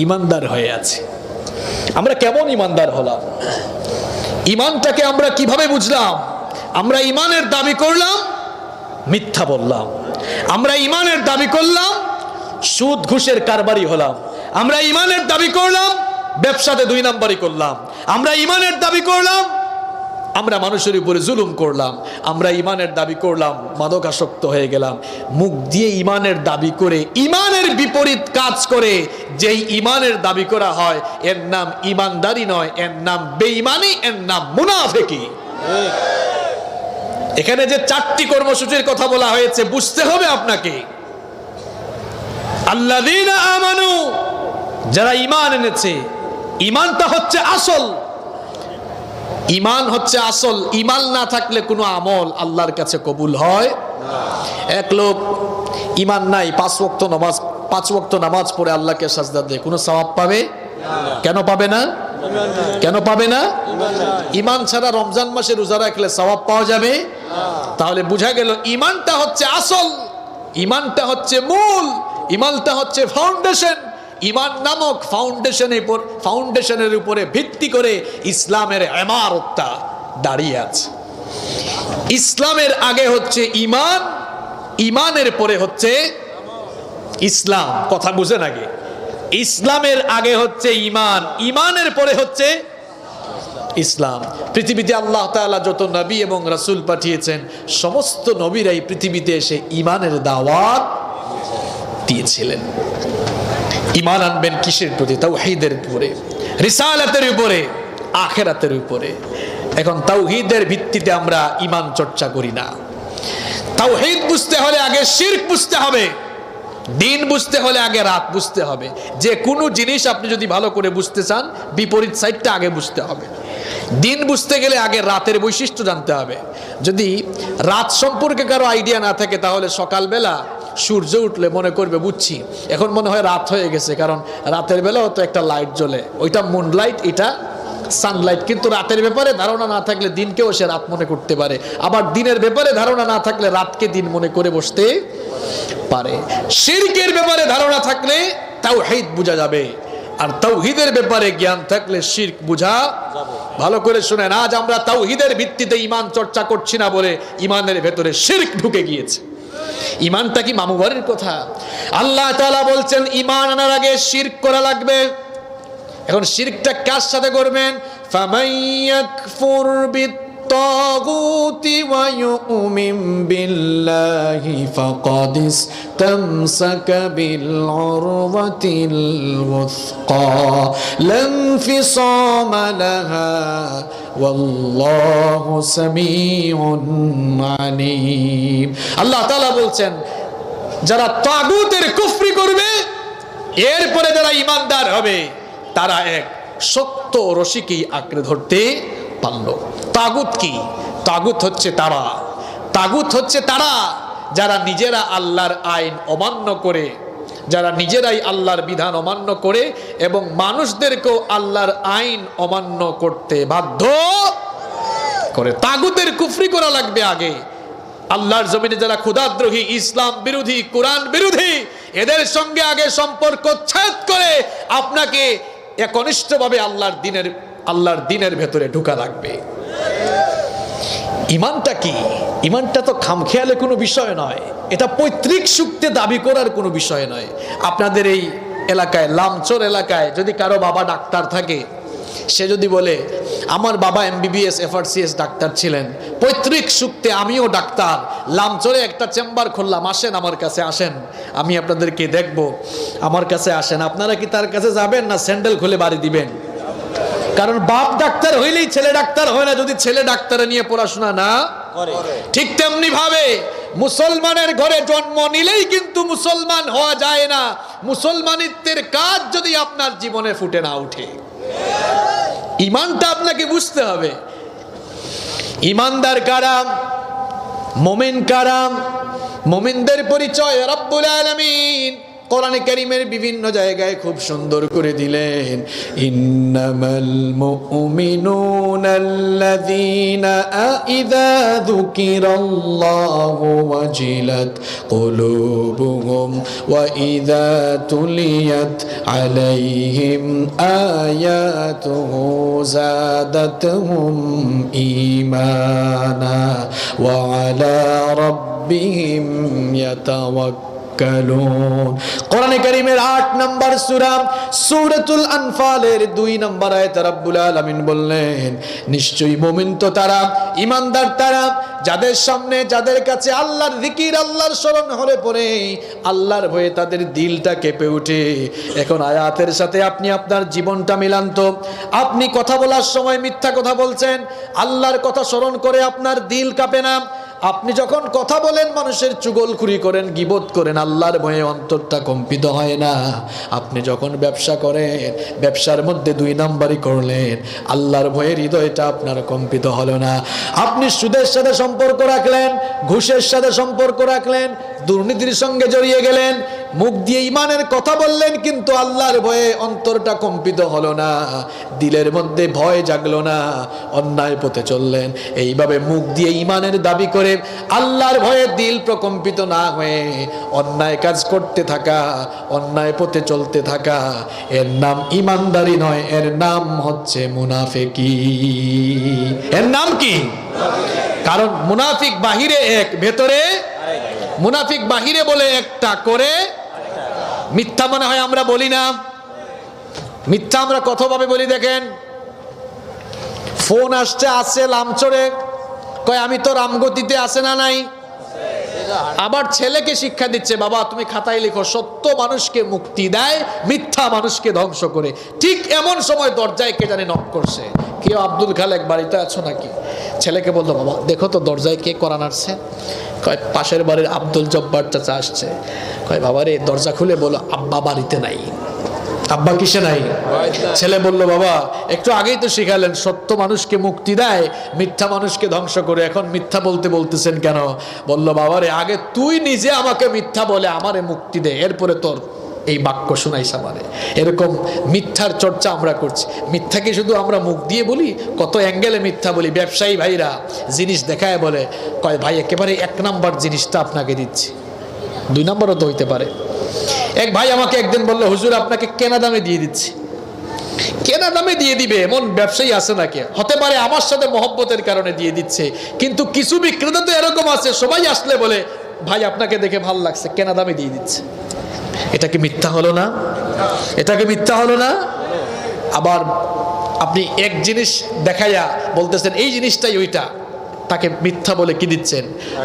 ঈমানদার হয়ে আছি। আমরা কেমন ইমানদার হলাম? ইমানটাকে আমরা কিভাবে বুঝলাম? আমরা ইমানের দাবি করলাম, মিথ্যা বললাম। আমরা ইমানের দাবি করলাম, সুদ ঘুষের কারবারি হলাম। আমরা ইমানের দাবি করলাম, ব্যবসাতে 2 নাম্বারি করলাম। আমরা ইমানের দাবি করলাম, আমরা মানুষের উপরে জুলুম করলাম। আমরা ইমানের দাবি করলাম, মাদকাসক্ত হয়ে গেলাম। মুখ দিয়ে ইমানের দাবি করে ইমানের বিপরীত কাজ করে যেই ইমানের দাবি করা হয়, এর নাম ইমানদারি নয়, এর নাম বেঈমানি, এর নাম মুনাফিকি। এখানে যে 4টি কর্মসূচির কথা বলা হয়েছে, বুঝতে হবে আপনাকে। আল্লাযীনা আমানু, যারা ঈমান এনেছে। ঈমানটা হচ্ছে আসল, ঈমান হচ্ছে আসল। ঈমান না থাকলে কোনো আমল আল্লাহর কাছে কবুল হয় না। এক লোক ঈমান নাই, 5 ওয়াক্ত নামাজ পড়ে আল্লাহকে সাজদা দেয়, কোনো সওয়াব পাবে না। কেন পাবে না? কেন পাবে না? ঈমান ছাড়া রমজান মাসে রোজা রাখলে সওয়াব পাওয়া যাবে না। তাহলে বোঝা গেল ঈমানটা হচ্ছে আসল, ঈমানটা হচ্ছে মূল, ঈমানটা হচ্ছে ফাউন্ডেশন। ঈমান নামক ফাউন্ডেশনের উপরে ভিত্তি করে ইসলামের ইমারতটা দাঁড়িয়ে আছে। ইসলামের আগে হচ্ছে ঈমান, ঈমানের পরে হচ্ছে ইসলাম। কথা বুঝেন আগে, ইসলামের আগে হচ্ছে ঈমান, ঈমানের পরে হচ্ছে ইসলাম। পৃথিবীতে আল্লাহ তাআলা যত নবী এবং রাসূল পাঠিয়েছেন, সমস্ত নবীরাই পৃথিবীতে এসে ঈমানের দাওয়াত দিয়েছিলেন। ঈমান আনবেন কিসের প্রতি? তাওহীদের উপরে, রিসালাতের উপরে, আখিরাতের উপরে। এখন তাওহীদের ভিত্তিতে আমরা ঈমান চর্চা করি না। তাওহীদ বুঝতে হলে আগে শিরক বুঝতে হবে, দিন বুঝতে হলে আগে রাত বুঝতে হবে। যে কোনো জিনিস আপনি যদি ভালো করে বুঝতে চান, বিপরীত সাইডটা আগে বুঝতে হবে। দিন বুঝতে গেলে আগে রাতের বৈশিষ্ট্য জানতে হবে। যদি রাত সম্পর্কে কারো আইডিয়া না থাকে, তাহলে সকালবেলা সূর্য উঠলে মনে করবে বুঝছি, এখন মনে হয় রাত হয়ে গেছে, কারণ রাতের বেলাও তো একটা লাইট জ্বলে, ওইটা মুনলাইট, এটা সানলাইট। কিন্তু রাতের ব্যাপারে ধারণা না থাকলে দিনকেও সে রাত মনে করতে পারে, আবার দিনের ব্যাপারে ধারণা না থাকলে রাতকে দিন মনে করে বসতে পারে। শিরকের ব্যাপারে ধারণা থাকলে তাওহীদ বোঝা যাবে, আর তাওহীদের ব্যাপারে জ্ঞান থাকলে শিরক বোঝা যাবে। ভালো করে শুনেন, আজ আমরা তাওহীদের ভিত্তিতে ঈমান চর্চা করছি না বলে ঈমানের ভেতরে শিরক ঢুকে গিয়েছে। ঈমানটা কি মামু বাড়ির কথা? আল্লাহ তাআলা বলছেন ঈমান আনার আগে শিরক করা লাগবে। এখন শিরকটা কার সাথে করবেন? ফামাইয়াকফুর বিত্তাগুতি ওয়া ইউমিন বিল্লাহি ফাকাদ ইসতামসাকা বিল উরওয়াতিল ওয়াসকা লাম ফিসামা লাহা ওয়াল্লাহু সামিউন আলীম। আল্লাহ তাআলা বলছেন, যারা তাগুতের কুফরি করবে, এরপরে যারা ঈমানদার হবে, তারা এক শক্ত রশিকেই আঁকড়ে ধরতে পারল। তাগুত কি? তাগুত হচ্ছে তারা, তাগুত হচ্ছে তারা যারা নিজেরা আল্লাহর আইন অমান্য করে, যারা নিজেরাই আল্লাহর বিধান অমান্য করে এবং মানুষদেরকেও আল্লাহর আইন অমান্য করতে বাধ্য করে। তাগুতের কুফরি করা লাগবে আগে। আল্লাহর জমিনে যারা খোদাদ্রোহী, ইসলাম বিরোধী, কোরআন বিরোধী, এদের সঙ্গে আগে সম্পর্ক ছেদ করে আপনাকে একনিষ্ঠভাবে আল্লাহর দিনের ভেতরে ঢোকা লাগবে। ঈমানটা কি? ঈমানটা তো খামখেয়ালে কোনো বিষয় নয়, এটা পৈতৃক সূক্তে দাবি করার কোনো বিষয় নয়। আপনাদের এই এলাকায়, লামচর এলাকায় যদি কারো বাবা ডাক্তার থাকে, সে যদি বলে আমার বাবা MBBS FRCS ডাক্তার ছিলেন, পৈতৃক সূক্তে আমিও ডাক্তার, লামচরে একটা চেম্বার খুললাম, আসেন আমার কাছে, আসেন আমি আপনাদেরকে দেখব, আমার কাছে আসেন। আপনারা কি তার কাছে যাবেন না স্যান্ডেল খুলে বাড়ি দিবেন? কারণ বাপ ডাক্তার হইলেই ছেলে ডাক্তার হয় না, যদি ছেলে ডাক্তারে নিয়ে পড়াশোনা না করে। ঠিক তেমনি ভাবে মুসলমানের ঘরে জন্ম নিলেই কিন্তু মুসলমান হওয়া যায় না। মুসলমানিত্বের কাজ যদি আপনার জীবনে ফুটে না উঠে, ঈমানটা আপনাকে বুঝতে হবে। ঈমানদার কারা? মুমিন কারা? মুমিনদের পরিচয় রব্বুল আলামিন কোরআনে কারীমের বিভিন্ন জায়গায় খুব সুন্দর করে দিলেন, ইন্নামাল মুমিনুনাল্লাযীনা ইযা যুকিরাল্লাহু ওয়াজিলাত কুলুবুহুম ওয়া ইযা তুলিয়াত আলাইহিম আয়াতুহু যাদাতুহুম ঈমানা ওয়া আলা রাব্বিহিম ইয়াতাওয়াক্কালুন। কোরআনে কারীমের ৮ নম্বর সূরা সূরাতুল আনফালের ২ নম্বর আয়াতে রব্বুল আলামিন বললেন, নিশ্চয়ই মুমিন তো তারা, ঈমানদার তারা, যাদের সামনে যাদের কাছে আল্লাহর জিকির, আল্লাহর স্মরণ হলে পরে আল্লাহর ভয়ে তাদের দিলটা কেঁপে ওঠে। এখন আয়াতের সাথে আপনি আপনার জীবনটা মিলান তো। আপনি কথা বলার সময় মিথ্যা কথা বলছেন, আল্লাহর কথা স্মরণ করে আপনার দিল কাঁপে না? আপনি যখন কথা বলেন, মানুষের চুগলখুরি করেন, গীবত করেন, আল্লাহর ভয়ে অন্তরটা কম্পিত হয় না? আপনি যখন ব্যবসা করেন, ব্যবসার মধ্যে ২ নাম্বারই করলেন, আল্লাহর ভয়ে হৃদয়টা আপনার কম্পিত হলো না? আপনি সুদের সাথে সম্পর্ক রাখলেন, ঘুষের সাথে সম্পর্ক রাখলেন, দুর্নীতির সঙ্গে জড়িয়ে গেলেন, মুখ দিয়ে ঈমানের কথা বললেন, কিন্তু আল্লাহর ভয়ে অন্তরটা কম্পিত হলো না, দিলের মধ্যে ভয় জাগলো না, অন্যায় পথে চললেন। এইভাবে মুখ দিয়ে ঈমানের দাবি করে আল্লাহর ভয়ে দিল প্রকম্পিত না হয়ে অন্যায় কাজ করতে থাকা, অন্যায় পথে চলতে থাকা, এর নাম ঈমানদারি নয়, এর নাম হচ্ছে মুনাফিকি। এর নাম কি? কারণ মুনাফিক বাহিরে এক, ভেতরে মুনাফিক বাহিরে বলে একটা, করে মিথ্যা মনে হয় আমরা বলি না? মিথ্যা আমরা কতভাবে বলি দেখেন। ফোন আসছে, আছে লামচড়ে, কয় আমি তো রামগতিতে, আছে না নাই? আবার ছেলেকে শিক্ষা দিচ্ছে, বাবা তুমি খাতায় লিখো, সত্য মানুষকে মুক্তি দেয়, মিথ্যা মানুষকে ধ্বংস করে। ঠিক এমন সময় দরজায় কে জানে নক করছে, কেউ আব্দুল খালেক বাড়িতে আছো নাকি? ছেলেকে বললো, বাবা দেখো তো দরজায় কে কোরআন আসছে। কয় পাশের বাড়ির আব্দুল জব্বার চাচা আসছে। কয় বাবা রে, দরজা খুলে বলো আব্বা বাড়িতে নাই। আব্বা কিসে নাই? ছেলে বলল, বাবা একটু আগেই তো শিখালেন সত্য মানুষকে মুক্তি দেয়, মিথ্যা মানুষকে ধ্বংস করে, এখন মিথ্যা বলতে বলতেছেন কেন? বলল, বাবা রে, আগে তুই নিজে আমাকে মিথ্যা বলে আমারে মুক্তি দে, এরপরে তোর এই বাক্য শোনাইস আমারে। এরকম মিথ্যার চর্চা আমরা করছি। মিথ্যাকে শুধু আমরা মুখ দিয়ে বলি, কত অ্যাঙ্গেলে মিথ্যা বলি। ব্যবসায়ী ভাইরা জিনিস দেখায় বলে, কয় ভাই একেবারে ১ নাম্বার জিনিসটা আপনাকে দিচ্ছি, ২ নাম্বারও তো হইতে পারে। এক ভাই আমাকে একদিন বললো, হুজুর আপনাকে কেনা দামে দিয়ে দিচ্ছি। কেনা দামে দিয়ে দিবে এমন ব্যবসায়ী আছে নাকি? হতে পারে আমার সাথে মহব্বতের কারণে দিয়ে দিচ্ছে, কিন্তু কিছু বিক্রেতা তো এরকম আছে, সবাই আসলে বলে ভাই আপনাকে দেখে ভালো লাগছে, কেনা দামে দিয়ে দিচ্ছে। এটা কি মিথ্যা হলো না? এটা কি মিথ্যা হলো না? আবার আপনি এক জিনিস দেখাইয়া বলতেছেন এই জিনিসটাই ওইটা, তাকে মিথ্যা বলে কি দিচ্ছেন?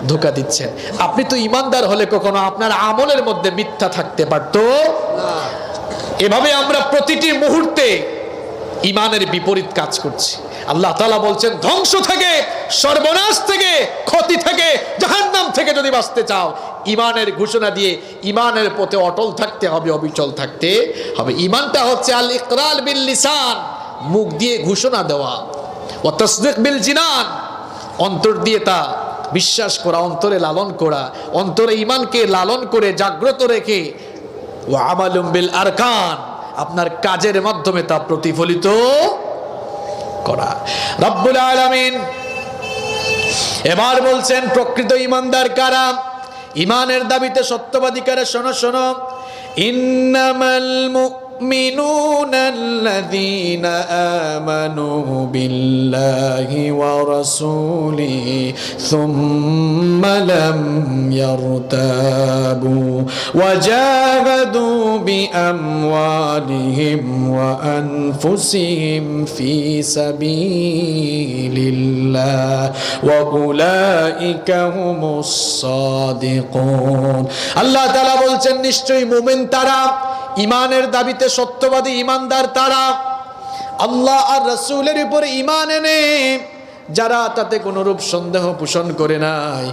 ধোঁকা দিচ্ছেন। আপনি তো ইমানদার হলে কখনো আপনার আমলের মধ্যে মিথ্যা থাকতে পারতো না। এভাবে আমরা প্রতিটি মুহূর্তে ইমানের বিপরীত কাজ করছি। আল্লাহ তাআলা বলছেন, ধ্বংস থেকে, সর্বনাশ থেকে, ক্ষতি থেকে, জাহান্নাম থেকে যদি বাঁচতে চাও, ইমানের ঘোষণা দিয়ে ইমানের পথে অটল থাকতে হবে, অবিচল থাকতে হবে। ইমানটা হচ্ছে আল ইকরার বিল লিসান, মুখ দিয়ে ঘোষণা দেওয়া, ওয়া তাসদীক বিল জিনান, অন্তর দিয়ে তা বিশ্বাস করা, অন্তরে লালন করা, অন্তরে ঈমানকে লালন করে জাগ্রত রেখে, ওয়া আমালুম বিল আরকান, আপনার কাজের মাধ্যমে তা প্রতিফলিত করা। রব্বুল আলামিন এবার বলছেন প্রকৃত ঈমানদার কারা, ঈমানের দাবিতে সত্যবাদী কারা? শোনো শোনো, ইন্নামাল মুমিনুনা আল্লাযীনা আমানু বিল্লাহি ওয়া রাসূলিহি সুম্মা লাম ইয়ারতাবু ওয়া জাহাদু বিআমওয়ালিহিম ওয়া আনফুসিহিম ফি সাবিলিল্লাহ ওয়া উলাইকা হুমুস সাদিকুন। আল্লাহ তাআলা বলছেন, নিশ্চয়ই মুমিন তারা, ঈমানের দাবিতে সত্যবাদী ঈমানদার তারা, আল্লাহ আর রাসূলের উপরে ঈমান এনে যারা তাতে কোনরূপ সন্দেহ পোষণ করে নাই,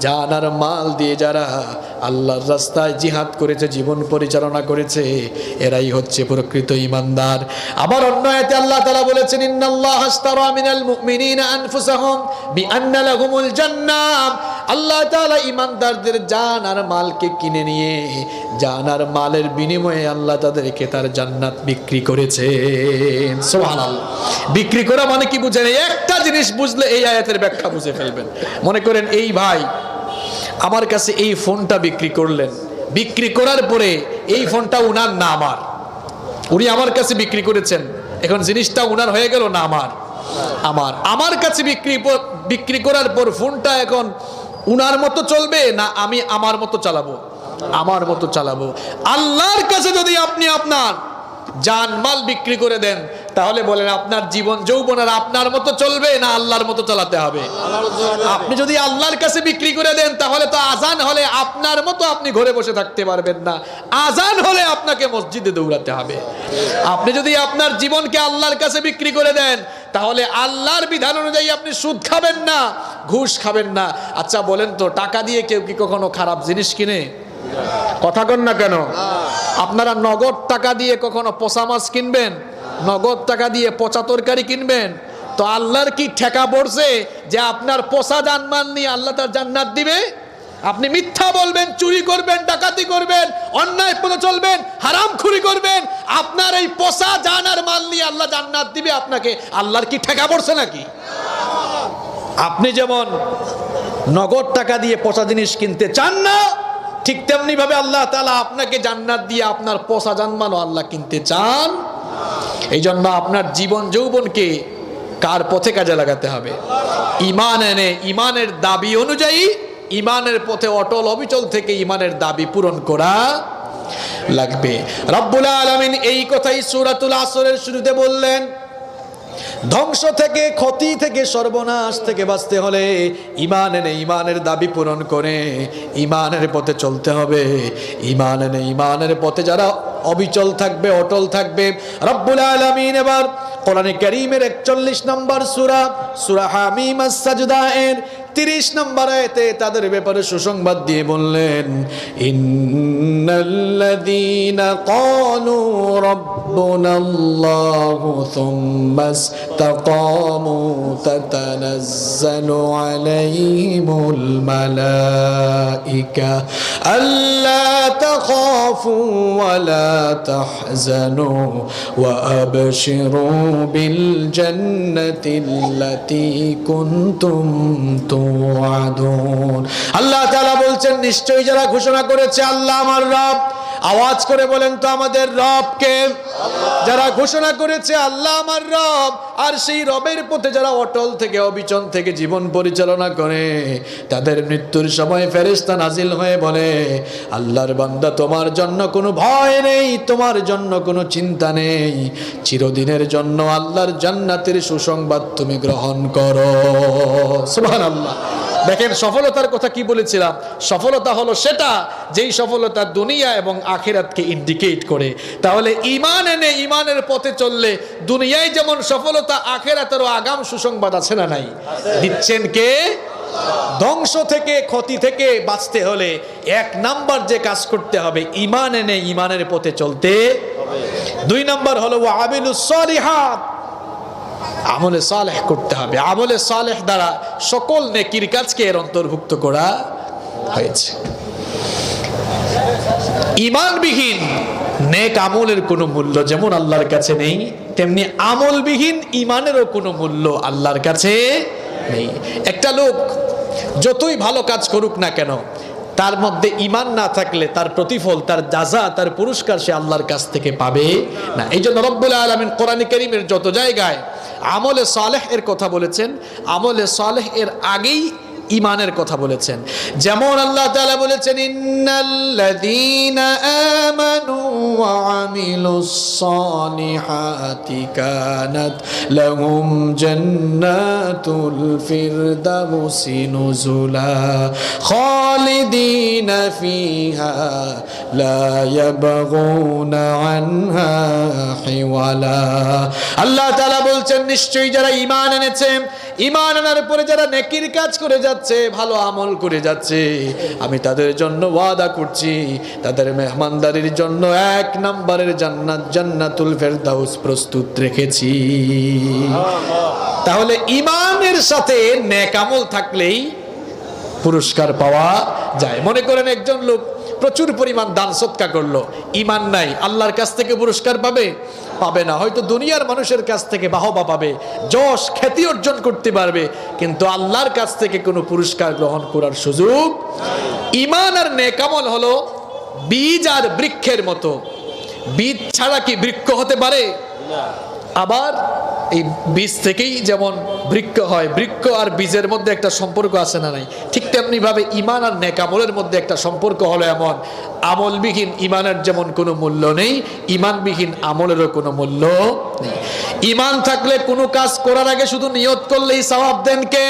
জান আর মাল দিয়ে যারা আল্লাহর রাস্তায় জিহাদ করেছে, জীবন পরিচালনা করেছে, এরাই হচ্ছে প্রকৃত ঈমানদার। আবার অন্য আয়াতে আল্লাহ তাআলা বলেছেন, ইন্নাল্লাহা আশতারা মিনাল মুমিনিনা আনফুসাহুম বিআন্না লাহুমুল জান্নাহ, আল্লাহ তাআলা ঈমানদারদের জান আর মালকে কিনে নিয়ে জান আর মালের বিনিময়ে আল্লাহ তাদেরকে তার জান্নাত বিক্রি করেছেন। সুবহানাল্লাহ। বিক্রি করা মানে কি বুঝেন? একটা জিনিস বুঝলে এই আয়াতের ব্যাখ্যা বুঝে ফেলবেন। মনে করেন এই ভাই আমার কাছে এই ফোনটা বিক্রি করলেন, বিক্রি করার পরে এই ফোনটা উনার না আমার, উনি আমার কাছে বিক্রি করেছেন, এখন জিনিসটা উনার হয়ে গেল না আমার, আমার কাছে বিক্রি করার পর ফোনটা এখন উনার মতো চলবে না আমি আমার মতো চালাবো? আমার মতো চালাবো। আল্লাহর কাছে যদি আপনি আপনার জানমাল বিক্রি করে দেন তাহলে বলেন আপনার জীবন যৌবন আর আপনার মতো চলবে না আল্লাহর মতো চালাতে হবে? আপনি যদি আল্লাহর কাছে বিক্রি করে দেন তাহলে তো আজান হলে আপনার মতো আপনি ঘরে বসে থাকতে পারবেন না, আজান হলে আপনাকে মসজিদে দৌড়াতে হবে। আপনি যদি আপনার জীবনকে আল্লাহর কাছে বিক্রি করে দেন তাহলে আল্লাহর বিধান অনুযায়ী আপনি সুদ খাবেন না, ঘুষ খাবেন না। আচ্ছা বলেন তো, টাকা দিয়ে কেউ কি কখনো খারাপ জিনিস কিনে? কথা কন না কেন? আপনারা নগদ টাকা দিয়ে কখনো পচা মাছ কিনবেন? নগদ টাকা দিয়ে পচা তরকারি কিনবেন? তো আল্লাহর কি ঠেকা পড়ছে যে আপনার পচা জানমাল নিয়ে আল্লাহ তার জান্নাত দিবে? আপনি মিথ্যা বলবেন, চুরি করবেন, ডাকাতি করবেন, অন্যায় পথে চলবেন, হারামখুরি করবেন, আপনার এই পচা জান আর মাল নিয়ে আল্লাহ জান্নাত দিবে আপনাকে? আল্লাহর কি ঠেকা পড়ছে নাকি? আপনি যেমন নগদ টাকা দিয়ে পচা জিনিস কিনতে চান না, ঠিক তেমনি ভাবে আল্লাহ তাআলা আপনাকে জান্নাত দিয়ে আপনার পচা জানমালও আল্লাহ কিনতে চান। এই জন্য আপনার জীবন যৌবনকে কার পথে কাজে লাগাতে হবে? ঈমান এনে ঈমানের দাবি অনুযায়ী ঈমানের পথে অটল অবিচল থেকে ঈমানের দাবি পূরণ করা লাগবে। রব্বুল আলামিন এই কথাই সূরাতুল আসরের শুরুতে বললেন। ধ্বংস থেকে, ক্ষতি থেকে, সর্বনাশ থেকে বাঁচতে হলে ঈমান এনে ঈমানের দাবি পূরণ করে ঈমানের পথে চলতে হবে। ঈমান এনে ঈমানের পথে যারা অবিচল থাকবে, অটল থাকবে, রব্বুল আলামিন এবার কোরআনে কারীমের 41 নম্বর সূরা হামিম আস-সাজদা এর 30 নম্বর আয়াতে তাদের ব্যাপারে সুসংবাদ দিয়ে বললেন, ইন্নাল্লাযীনা ক্বালু রাব্বুনাল্লাহু থুম্মা ইসতাকামু তাতানাজ্জালু আলাইহিমুল মালাইকা আল্লা তাখাফু ওয়া লা তাহজানু ওয়া আবশিরু বিল জান্নাতিল্লাতী কুনতুম তুআদুন। আল্লাহ তাআলা বলছেন, নিশ্চয়ই যারা ঘোষণা করেছে আল্লাহ আমার রব, আওয়াজ করে বলেন তো আমাদের রব কে? যারা ঘোষণা করেছে আল্লাহ আমার রব, আর সেই রবের পথে যারা অটল থেকে অবিচল থেকে জীবন পরিচালনা করে, তাদের মৃত্যুর সময় ফেরেশতা নাজিল হয়ে বলে, আল্লাহর বান্দা তোমার জন্য কোনো ভয় নেই, তোমার জন্য কোনো চিন্তা নেই, চিরদিনের জন্য আল্লাহর জান্নাতের সুসংবাদ তুমি গ্রহণ করো। সুবহানাল্লাহ। দেখেন সফলতার কথা কি বলেছিলাম? সফলতা হলো সেটা যেই সফলতা দুনিয়া এবং আখিরাতকে ইন্ডিকেট করে। তাহলে ঈমান এনে ঈমানের পথে চললে দুনিয়ায় যেমন সফলতা, আখিরাতেরও আগাম সুসংবাদ আছে না নাই? দিচ্ছেন কে? ধ্বংস থেকে, ক্ষতি থেকে বাঁচতে হলে 1 নাম্বার যে কাজ করতে হবে, ঈমান এনে ঈমানের পথে চলতে হবে। 2 নাম্বার হলো ওয়া আমিলুস সালিহাত, আমলে সালেহ করতে হবে। আমলে সালেহ দ্বারা সকল নেকির কাজকে এর অন্তর্ভুক্ত করা হয়েছে। ঈমানবিহীন নেক আমলের কোনো মূল্য যেমন আল্লাহর কাছে নেই, তেমনি আমলবিহীন ঈমানেরও কোনো মূল্য আল্লাহর কাছে নেই। একটা লোক যতই ভালো কাজ করুক না কেন, তার মধ্যে ঈমান না থাকলে তার প্রতিফল, তার জাযা, তার পুরস্কার সে আল্লাহর কাছ থেকে পাবে না। এই জন্য রব্বুল আলামিন কোরআনে কারীমের যত জায়গায় আমলে সালেহ এর কথা বলেছেন, আমলে সালেহ এর আগেই ঈমানের কথা বলেছেন। যেমন আল্লাহ তাআলা বলেছেন, ইন্নাল্লাযীনা আমানু ওয়া আমিলুস সালিহাতি কানাত লাহুম জান্নাতুল ফিরদাউসি নুজুলা খালিদিনা ফিহা লা ইয়াবগুনা আনহা হিওয়ালা। আল্লাহ তাআলা বলছেন, নিশ্চয়ই যারা ঈমান এনেছে, ঈমান আনার পরে যারা নেকির কাজ করে যাচ্ছে, ভালো আমল করে যাচ্ছে, আমি তাদের জন্য ওয়াদা করছি, তাদের মেহমানদারির জন্য 1 নম্বরের জান্নাত, জান্নাতুল ফেরদাউস প্রস্তুত রেখেছি। তাহলে ঈমানের সাথে নেক আমল থাকলেই পুরস্কার পাওয়া যায়। মনে করেন একজন লোক প্রচুর পরিমাণ দান সদকা করলো, ঈমান নাই, আল্লাহর কাছ থেকে পুরস্কার পাবে? পাবে না। হয়তো দুনিয়ার মানুষের কাছ থেকে বাহবা পাবে, যশ খ্যাতি অর্জন করতে পারবে, কিন্তু আল্লাহর কাছ থেকে কোনো পুরস্কার গ্রহণ করার সুযোগ। ঈমান আর নেক আমল হলো বীজ আর বৃক্ষের মতো। বীজ ছাড়া কি বৃক্ষ হতে পারে? আবার এই বীজ থেকেই যেমন বৃক্ষ হয়, বৃক্ষ আর বীজের মধ্যে একটা সম্পর্ক আছে না নাই? ঠিক তেমনি ভাবে ঈমান আর নেক আমলের মধ্যে একটা সম্পর্ক হলো এমন, আমলবিহীন ঈমানের যেমন কোনো মূল্য নেই, ঈমানবিহীন আমলেরও কোনো মূল্য নেই। ঈমান থাকলে কোনো কাজ করার আগে শুধু নিয়ত করলেই সওয়াব দেন কে?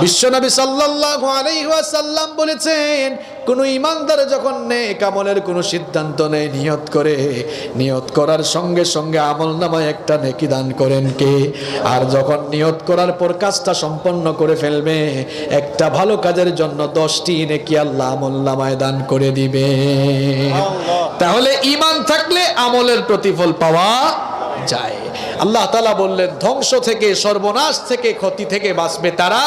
বিশ্বনবী সাল্লাল্লাহু আলাইহি ওয়াসাল্লাম বলেছেন, কোন ঈমানদার যখন নেক আমলের কোন সিদ্ধান্ত নেয়, নিয়ত করে, নিয়ত করার সঙ্গে সঙ্গে আমলনামায় একটা নেকি দান করেন কে? আর যখন নিয়ত করার পর কাজটা সম্পন্ন করে ফেলবে, একটা ভালো কাজের জন্য 10টি নেকি আল্লাহ আমলনামায় দান করে দিবে। তাহলে ঈমান থাকলে আমলের প্রতিফল পাওয়া যায়। আল্লাহ তাআলা বললেন, ধ্বংস থেকে, সর্বনাশ থেকে, ক্ষতি থেকে বাঁচবে তারা,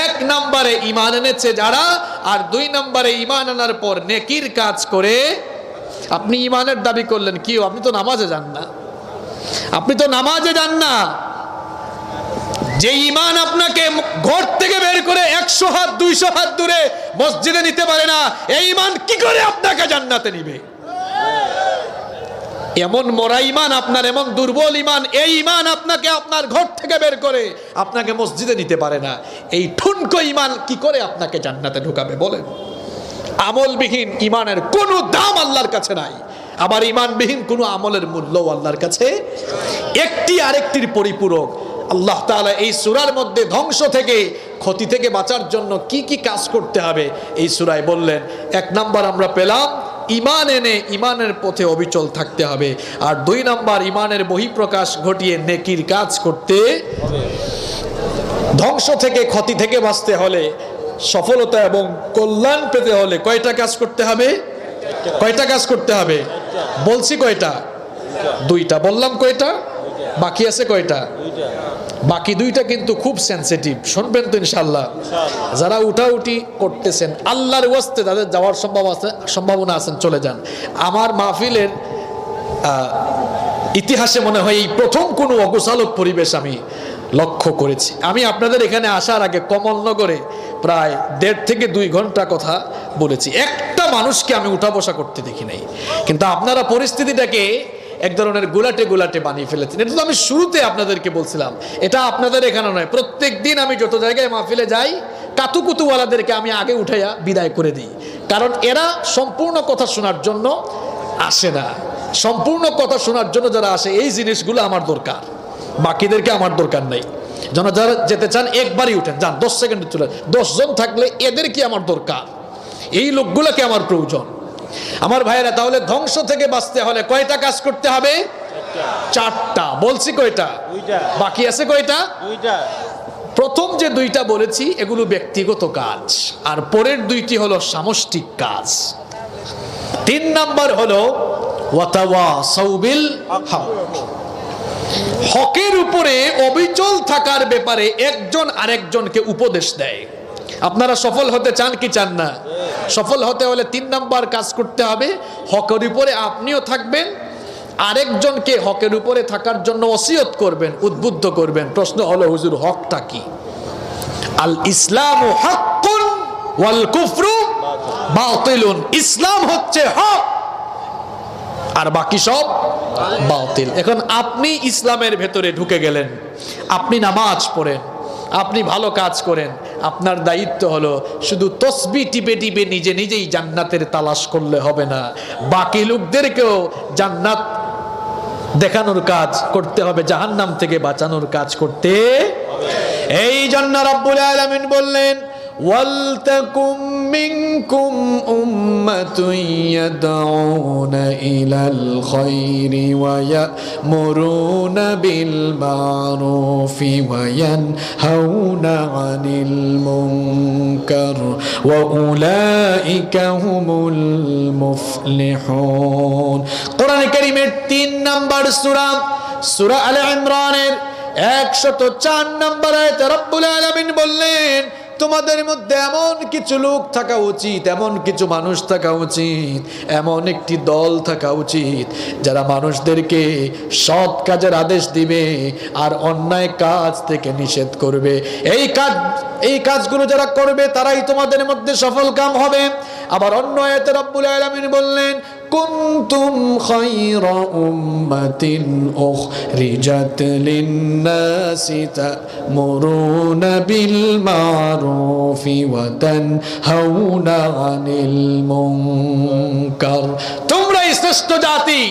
1 নম্বরে ঈমান এনেছে যারা, আর 2 নম্বরে ঈমান আনার পর নেকির কাজ করে। আপনি ঈমানের দাবি করলেন, কি আপনি তো নামাজে যান না, আপনি তো নামাজে যান না। যে ঈমান আপনাকে ঘর থেকে বের করে 100 হাত 200 হাত দূরে মসজিদে নিতে পারে না, এই ঈমান কি করে আপনাকে জান্নাতে নিবে? এমন মরা ঈমান আপনার, এমন দুর্বল ঈমান, এই ঈমান আপনাকে আপনার ঘর থেকে বের করে আপনাকে মসজিদে নিতে পারে না। এই ঠুনকো ঈমান কি করে আপনাকে জান্নাতে ঢুকাবে বলেন? আমলবিহীন ঈমানের কোনো দাম আল্লাহর কাছে নাই, আবার ঈমানবিহীন কোনো আমলের মূল্য আল্লাহর কাছে। একটি আরেকটির পরিপূরক। আল্লাহ তাআলা এই সূরার মধ্যে ধ্বংস থেকে, ক্ষতি থেকে বাঁচার জন্য কি কি কাজ করতে হবে এই সূরায় বললেন। 1 নাম্বার আমরা পেলাম, ঈমান এনে ঈমানের পথে অবিচল থাকতে হবে। আর 2 নাম্বার, ঈমানের বহিঃপ্রকাশ ঘটিয়ে নেকির কাজ করতে হবে। ধ্বংস থেকে, ক্ষতি থেকে বাঁচতে হলে, সফলতা এবং কল্যাণ পেতে হলে কয়টা কাজ করতে হবে? কয়টা কাজ করতে হবে বলছি? কয়টা? 2টা বললাম। কয়টা বাকি আছে? কয়টা? বাকি 2টা কিন্তু খুব সেনসিটিভ, শুনবেন তো ইনশাআল্লাহ। যারা উঠাউঠি করতেছেন, আল্লাহর ওয়াস্তে যাদের যাওয়ার সম্ভাবনা আছেন, চলে যান। আমার মাহফিলের ইতিহাসে মনে হয় এই প্রথম কোনো অগোছালক পরিবেশ আমি লক্ষ্য করেছি। আমি আপনাদের এখানে আসার আগে কমলনগরে প্রায় 1.5 থেকে 2 ঘন্টা কথা বলেছি, একটা মানুষকে আমি উঠা বসা করতে দেখি নাই। কিন্তু আপনারা পরিস্থিতিটাকে এক ধরনের গোলাটে গোলাটে বানিয়ে ফেলেছেন। এটা তো আমি শুরুতে আপনাদেরকে বলছিলাম, এটা আপনাদের এখানে নয়, প্রত্যেক দিন আমি যত জায়গায় মাহফিলে যাই, কাতুকুতুওয়ালাদেরকে আমি আগে উঠাইয়া বিদায় করে দিই। কারণ এরা সম্পূর্ণ কথা শোনার জন্য আসে না। সম্পূর্ণ কথা শোনার জন্য যারা আসে, এই জিনিসগুলো আমার দরকার, বাকিদেরকে আমার দরকার নাই। যারা যেতে চান একবারই উঠেন, যান, 10 সেকেন্ডে চলে। 10 জন থাকলে এদেরকে আমার দরকার, এই লোকগুলোকে আমার প্রয়োজন। আমার ভাইয়েরা, তাহলে ধ্বংস থেকে বাঁচতে হলে কয়টা কাজ করতে হবে? 4টা বলছি। কয়টা বাকি আছে? কয়টা? 2টা। প্রথম যে 2টা বলেছি এগুলো ব্যক্তিগত কাজ, আর পরের 2টি হলো সামষ্টিক কাজ। 3 নাম্বার হলো ওয়াতাওয়াসাউ বিল হক, হকের উপরে অবিচল থাকার ব্যাপারে একজন আরেকজনকে উপদেশ দেয়। আপনারা সফল হতে চান কি চান না? সফল হতে হলে 3 নাম্বার কাজ করতে হবে, হকের উপরে আপনিও থাকবেন, আরেকজনকে হকের উপরে থাকার জন্য ওসিয়ত করবেন, উদ্বুদ্ধ করবেন। প্রশ্ন হলো, হুজুর হকটা কি? আল ইসলামু হাক্কুন ওয়াল কুফরু বাতিলুন। ইসলাম হচ্ছে হক আর বাকি সব বাতিল। এখন আপনি ইসলামের ভেতরে ঢুকে গেলেন, আপনি নামাজ পড়েন, আপনি ভালো কাজ করেন, আপনার দায়িত্ব হলো শুধু তসবিহ টিপে টিপে নিজে নিজেই জান্নাতের তালাশ করলে হবে না, বাকি লোকদেরকেও জান্নাত দেখানোর কাজ করতে হবে, জাহান্নাম থেকে বাঁচানোর কাজ করতে। এই জন্য রব্বুল আলামিন বললেন, ওয়ালতাকুম মিনকুম উম্মাতুন ইয়াদউনা ইলাল খায়রি ওয়া ইয়ামুরুনা বিল মারুফি ওয়া ইয়ানহাউনা আনিল মুনকার ওয়া উলাইকা হুমুল মুফলিহুন। কোরআন কারীমের 3 নাম্বার সূরা, সূরা আলে ইমরানের 104 নম্বর আয়াতে রব্বুল আলামিন বললেন, তোমাদের মধ্যে এমন কিছু লোক থাকা উচিত, এমন কিছু মানুষ থাকা উচিত, এমন একটি দল থাকা উচিত যারা মানুষদেরকে সৎ কাজের আদেশ দিবে আর অন্যায় কাজ থেকে নিষেধ করবে। এই কাজগুলো যারা করবে তারাই তোমাদের মধ্যে সফল কাম হবে। আবার অন্য আয়াতে রব্বুল আলামিন বললেন, কুনতুম খায়রা উম্মাতিন উখরিজাত লিন-নাসি তা'মুরুনা বিল মা'রুফি ওয়া তানহাউনা আনিল মুনকার। তোমরাই শ্রেষ্ঠ জাতি,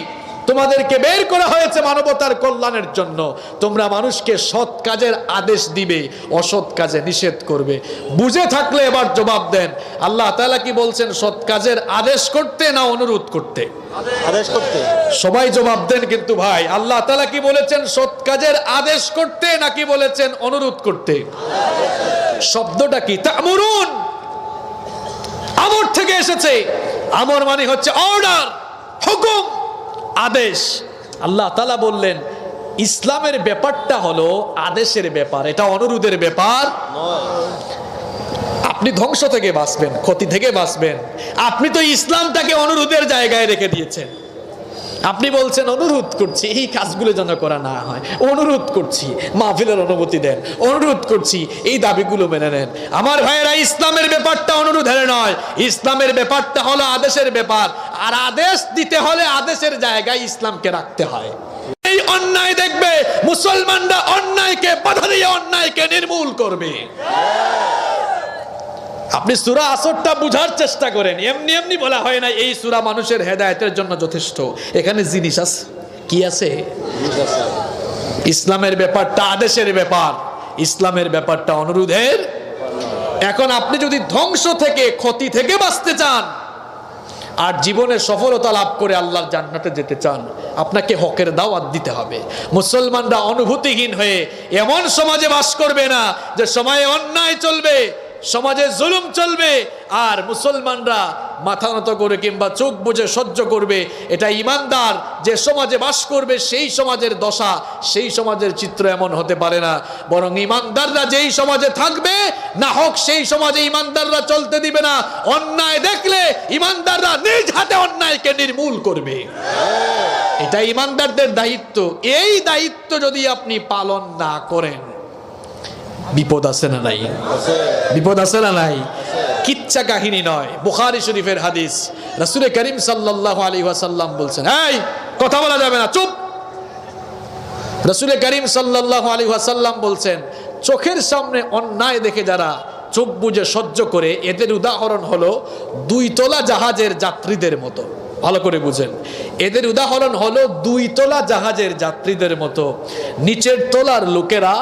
তোমাদেরকে বের করা হয়েছে মানবতার কল্যাণের জন্য। তোমরা মানুষকে সৎ কাজের আদেশ দিবে, অসৎ কাজে নিষেধ করবে। বুঝে থাকলে এবার জবাব দেন, আল্লাহ তাআলা কি বলছেন সৎ কাজের আদেশ করতে না অনুরোধ করতে? আদেশ করতে। সবাই জবাব দেন কিন্তু ভাই, আল্লাহ তাআলা কি বলেছেন সৎ কাজের আদেশ করতে নাকি বলেছেন অনুরোধ করতে? শব্দটা কি? তা'মুরুন, আমর থেকে এসেছে। আমর মানে হচ্ছে অর্ডার, হুকুম, আদেশ। আল্লাহ তাআলা বললেন ইসলামের ব্যাপারটা হলো আদেশের ব্যাপার, এটা অনুরোধের ব্যাপার নয়। আপনি ধ্বংস থেকে বাঁচবেন, ক্ষতি থেকে বাঁচবেন। আপনি তো ইসলামটাকে অনুরোধের জায়গায় রেখে দিয়েছেন। আপনি বলছেন অনুরোধ করছি এই কাজগুলো যেন করা না হয়, অনুরোধ করছি মাহফিলের অনুমতি দেন, অনুরোধ করছি এই দাবিগুলো মেনে নেন। আমার ভাইয়েরা, ইসলামের ব্যাপারটা অনুরোধের নয়, ইসলামের ব্যাপারটা হলো আদেশের ব্যাপার। আর আদেশ দিতে হলে আদেশের জায়গায় ইসলামকে রাখতে হয়। এই অন্যায় দেখবে মুসলমানরা অন্যায়কে বাধা দিয়ে অন্যায়কে নির্মূল করবে। আপনি সূরা আসরটা বুঝার চেষ্টা করেন, এমনি এমনি বলা হয় না এই সূরা মানুষের হেদায়েতের জন্য যথেষ্ট। এখানে জিনিস আছে, কি আছে? ইসলামের ব্যাপারটা আদেশের ব্যাপার, ইসলামের ব্যাপারটা অনুরোধের। এখন আপনি যদি ধ্বংস থেকে ক্ষতি থেকে বাঁচতে চান আর জীবনে সফলতা লাভ করে আল্লাহর জান্নাতে যেতে চান, আপনাকে হকের দাওয়াত দিতে হবে। মুসলমানরা অনুভূতিহীন হয়ে এমন সমাজে বাস করবে না যে সময়ে অন্যায় চলবে, সমাজে জুলুম চলবে আর মুসলমানরা মাথা নত করে কিংবা চোখ বুজে সহ্য করবে। এটা ইমানদার যে সমাজে বাস করবে সেই সমাজের দশা, সেই সমাজের চিত্র এমন হতে পারে না। বরং ইমানদাররা যেই সমাজে থাকবে না হোক সেই সমাজে ইমানদাররা চলতে দিবে না। অন্যায় দেখলে ইমানদাররা নিজ হাতে অন্যায়কে নির্মূল করবে। এটা ইমানদারদের দায়িত্ব। এই দায়িত্ব যদি আপনি পালন না করেন, বিপদ আছে না নাই? বিপদ আছে না নাই? কিচ্ছা কাহিনী নয়, বুখারী শরীফের হাদিস। রাসূল করিম সাল্লাল্লাহু আলাইহি ওয়াসাল্লাম বলছেন, এই কথা বলা যাবে না, চুপ। রাসূল করিম সাল্লাল্লাহু আলাইহি ওয়াসাল্লাম বলছেন, চোখের সামনে অন্যায় দেখে যারা চোখ বুজে সহ্য করে, এদের উদাহরণ হলো 2 তলা জাহাজের যাত্রীদের মতো। ভালো করে বুঝেন, এদের উদাহরণ হলো 2 তলা জাহাজের যাত্রীদের মতো। নিচের তলার লোকেরা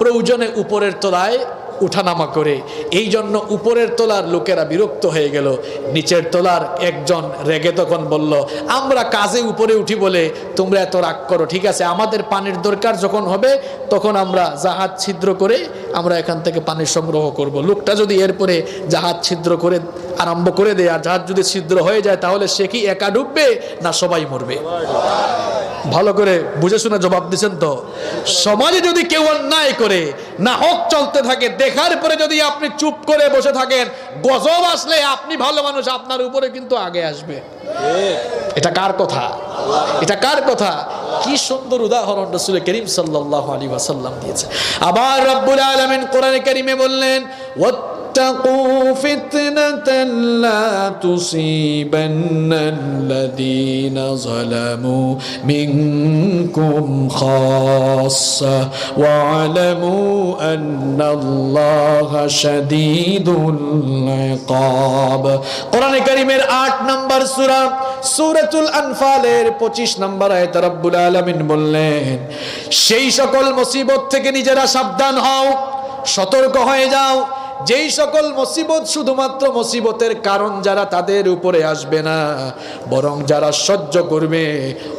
প্রয়োজনে উপরের তলায় উঠানামা করে, এই জন্য উপরের তলার লোকেরা বিরক্ত হয়ে গেল। নিচের তলার একজন রেগে তখন বলল, আমরা কাজে উপরে উঠি বলে তোমরা এত রাগ করো, ঠিক আছে আমাদের পানির দরকার যখন হবে তখন আমরা জাহাজ ছিদ্র করে আমরা এখান থেকে পানি সংগ্রহ করব। লোকটা যদি এরপরে জাহাজ ছিদ্র করে আরম্ভ করে দেয় আর জাহাজ যদি ছিদ্র হয়ে যায় তাহলে সে কি একা ডুববে না সবাই মরবে? ভালো করে বুঝে শুনে জবাব দিচ্ছেন তো? সমাজে যদি কেউ অন্যায় করে না হক চলতে থাকে, দেখার পরে যদি আপনি চুপ করে বসে থাকেন, গজব আসলে আপনি ভালো মানুষ, আপনার উপরে কিন্তু আগে আসবে। এটা কার কথা? এটা কার কথা? কি সুন্দর উদাহরণ রাসূল করিম সাল্লাল্লাহু আলাইহি ওয়াসাল্লাম দিয়েছে। আবার রব্বুল আলামিন কোরআনে কারিমে বললেন, واتقوا فتنة لا تصيبن الذين ظلموا منكم خاصة واعلموا أن الله شديد العقاب। কোরআনে কারীমের 8 নম্বর সূরা সূরাতুল আনফালের 25 নম্বর আয়াতে রব্বুল আলামিন বললেন, সেই সকল মুসিবত থেকে নিজেরা সাবধান হও, সতর্ক হয়ে যাও যেই সকল মুসিবত শুধুমাত্র মুসিবতের কারণ যারা তাদের উপরে আসবে না, বরং যারা সহ্য করবে,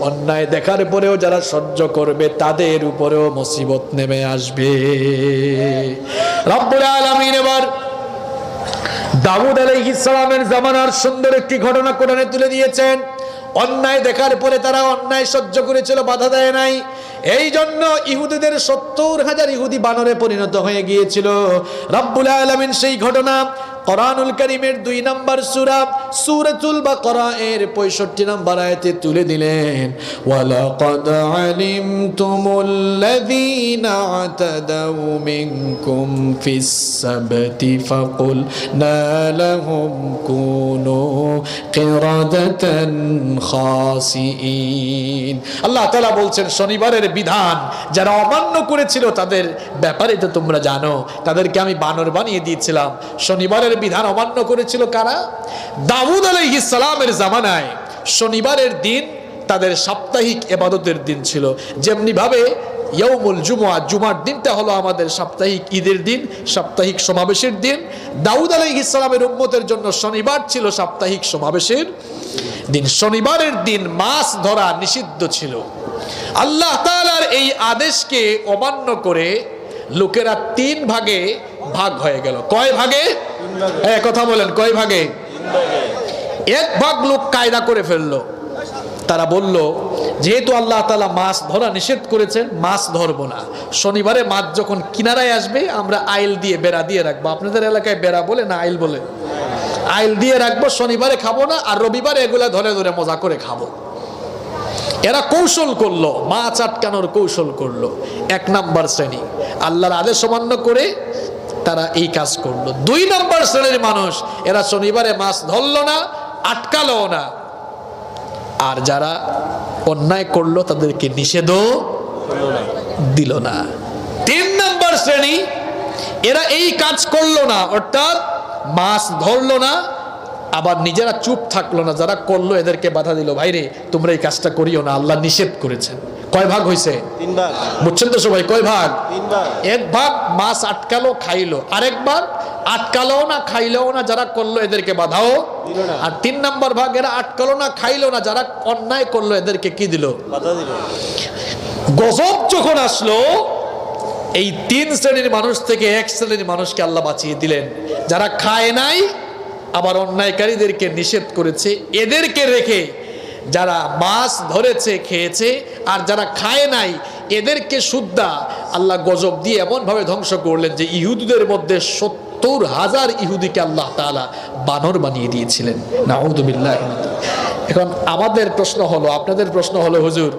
অন্যায় দেখার পরেও যারা সহ্য করবে তাদের উপরেও মুসিবত নেমে আসবে। রব্বুল আলামিন এবার দাউদ আলাইহিস সালামের জামানার সুন্দর একটি ঘটনা কোরআনে তুলে দিয়েছেন। অন্যায় দেখার পরে তারা অন্যায় সহ্য করেছিল, বাধা দেয় নাই। এই জন্য ইহুদিদের 70,000 ইহুদি বানরে পরিণত হয়ে গিয়েছিল। রব্বুল আলামিন সেই ঘটনা কোরআনুল কারীমের 2 নম্বর সূরা সূরাতুল বাকারা এর 65 নম্বর আয়াতে তুলে দিলেন। ওয়ালাকাদ আলিমতুমুল্লাযীনা আতাদাউ মিনকুম ফিস সাবতি ফাকুলনা লাহুম কুনু কিরাদাতান খাসিইন। আল্লাহ তাআলা বলছেন শনিবারের বিধান যারা অমান্য করেছিল তাদের ব্যাপারে তো তোমরা জানো, তাদেরকে আমি বানর বানিয়ে দিয়েছিলাম। শনিবারের বিধান অমান্য করেছিল কারা? দাউদ আলাইহিস সালামের জামানায় শনিবারের দিন তাদের সাপ্তাহিক ইবাদতের দিন ছিল। যেমনি ভাবে ইয়াউমুল জুমআ, জুমার দিনটা হলো আমাদের সাপ্তাহিক ঈদের দিন, সাপ্তাহিক সমাবেশের দিন। দাউদ আলাইহিস সালামের উম্মতের জন্য শনিবার ছিল সাপ্তাহিক সমাবেশের দিন। শনিবারের দিন মাছ ধরা নিষিদ্ধ ছিল। আল্লাহ তাআলার এই আদেশকে অমান্য করে লোকেরা 3 ভাগে ভাগ হয়ে গেল। কয় ভাগে? কথা বলেন, কয় ভাগে? 1 ভাগ লোক কায়দা করে ফেললো। তারা বলল, যেহেতু আল্লাহ তাআলা মাছ ধরা নিষেধ করেছেন, মাছ ধরবো না। শনিবারে মাছ যখন কিনারায় আসবে আমরা আইল দিয়ে, বেড়া দিয়ে রাখবো। আপনাদের এলাকায় বেড়া বলে না আইল বলে? আইল দিয়ে রাখবো, শনিবারে খাবো না, আর রবিবারে এগুলা ধরে ধরে মজা করে খাবো। এরা কৌশল করলো, মাছ আটকানোর কৌশল করলো। 1 নাম্বার শ্রেণী আল্লাহর আদেশ অমান্য করে তারা এই কাজ করলো। 2 নাম্বার শ্রেণীর মানুষ, এরা শনিবারে মাছ ধরলো না, আটকালো না, আর যারা অন্যায় করলো তাদেরকে নিষেধও দিল না। 3 নাম্বার শ্রেণী, এরা এই কাজ করলো না, অর্থাৎ মাছ ধরলো না, আবার নিজেরা চুপ থাকলো না। যারা করলো এদেরকে বাধা দিল, ভাইরে তোমরা এই কাজটা করিও না, আল্লাহ নিষেধ করেছেন। কয় ভাগ হয়েছে? 3 ভাগ। বুঝছেন তো সবাই? কয় ভাগ? 3 ভাগ। 1 ভাগ মাছ আটকালো, খাইলো। আরেক ভাগ আটকালো না, খাইলো না, যারা করলো এদেরকে বাধাও দিল না। আর 3 নাম্বার ভাগ, এরা আটকালো না, খাইলো না, যারা অন্যায় করলো এদেরকে কি দিল? বাধা দিল। গজব যখন আসলো, এই 3 শ্রেণীর মানুষ থেকে 1 শ্রেণীর মানুষকে আল্লাহ বাঁচিয়ে দিলেন। যারা খায় নাই, আবার অন্যায়কারীদেরকে নিষেধ করেছে, এদেরকে রেখে যারা মাছ ধরেছে খেয়েছে, আর যারা খায় নাই এদেরকে শুদ্ধা আল্লাহ গজব দিয়ে এমন ভাবে ধ্বংস করলেন যে ইহুদিদের মধ্যে 70,000 ইহুদিকে আল্লাহ তাআলা বানর বানিয়ে দিয়েছিলেন। নাউযুবিল্লাহ। এখন আমাদের প্রশ্ন হলো, আপনাদের প্রশ্ন হলো, হুজুর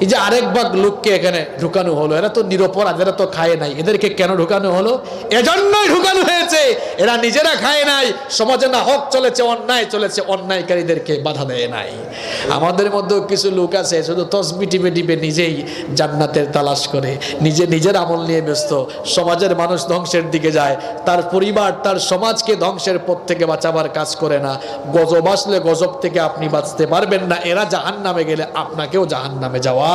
এই যে আরেক ভাগ লোককে এখানে ঢুকানো হলো, এরা তো নিরপরাধ, এরা তো খায় নাই, এদেরকে কেন ঢুকানো হলো? এজন্যই ঢুকানো হয়েছে, এরা নিজেরা খায় নাই, সমাজে না হক চলেছে, অন্যায় চলেছে, অন্যায়কারীদেরকে বাধা দেয় নাই। আমাদের মধ্যেও কিছু লোক আছে শুধু তসবিহ টিপে টিপে নিজেই জান্নাতের তালাশ করে, নিজের আমল নিয়ে ব্যস্ত, সমাজের মানুষ ধ্বংসের দিকে যায়, তার পরিবার তার সমাজকে ধ্বংসের পথ থেকে বাঁচাবার কাজ করে না। গজব আসলে গজব থেকে আপনি বাঁচতে পারবেন না, এরা জাহান্নামে গেলে আপনাকেও জাহান্নামে যাওয়া।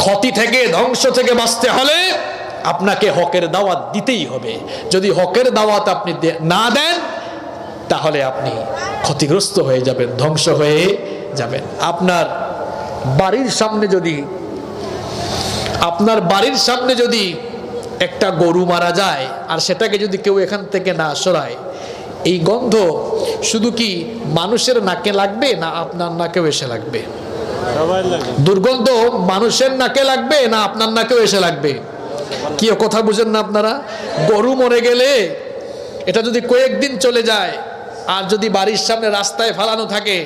ক্ষতি থেকে, ধ্বংস থেকে বাঁচতে হলে আপনাকে হকের দাওয়াত দিতেই হবে। যদি হকের দাওয়াত আপনি না দেন তাহলে আপনি ক্ষতিগ্রস্ত হয়ে যাবেন, ধ্বংস হয়ে যাবেন। আপনার বাড়ির সামনে যদি একটা গরু মারা যায় আর সেটাকে যদি কেউ এখান থেকে না সরায়, এই গন্ধ শুধু কি মানুষের নাকে লাগবে না আপনার নাকেও এসে লাগবে? দুর্গন্ধ মানুষের নাকে লাগবে না আপনার নাকেও এসে লাগবে? কি কথা বুঝেন না আপনারা? গরু মরে গেলে এটা যদি কয়েকদিন চলে যায় আর যদি বাড়ির সামনে রাস্তায় ফেলানো থাকে,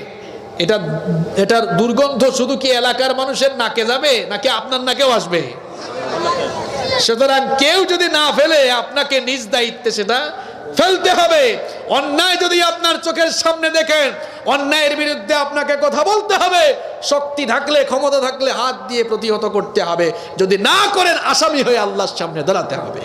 এটার দুর্গন্ধ শুধু কি এলাকার মানুষের নাকে যাবে নাকি আপনার নাকেও আসবে? সুতরাং কেউ যদি না ফেলে আপনাকে নিজ দায়িত্বে সেটা ফেলতে হবে। অন্যায় যদি আপনার চোখের সামনে দেখেন, অন্যায়ের বিরুদ্ধে আপনাকে কথা বলতে হবে, শক্তি থাকলে, ক্ষমতা থাকলে হাত দিয়ে প্রতিহত করতে হবে। যদি না করেন আসামি হয়ে আল্লাহর সামনে দাঁড়াতে হবে।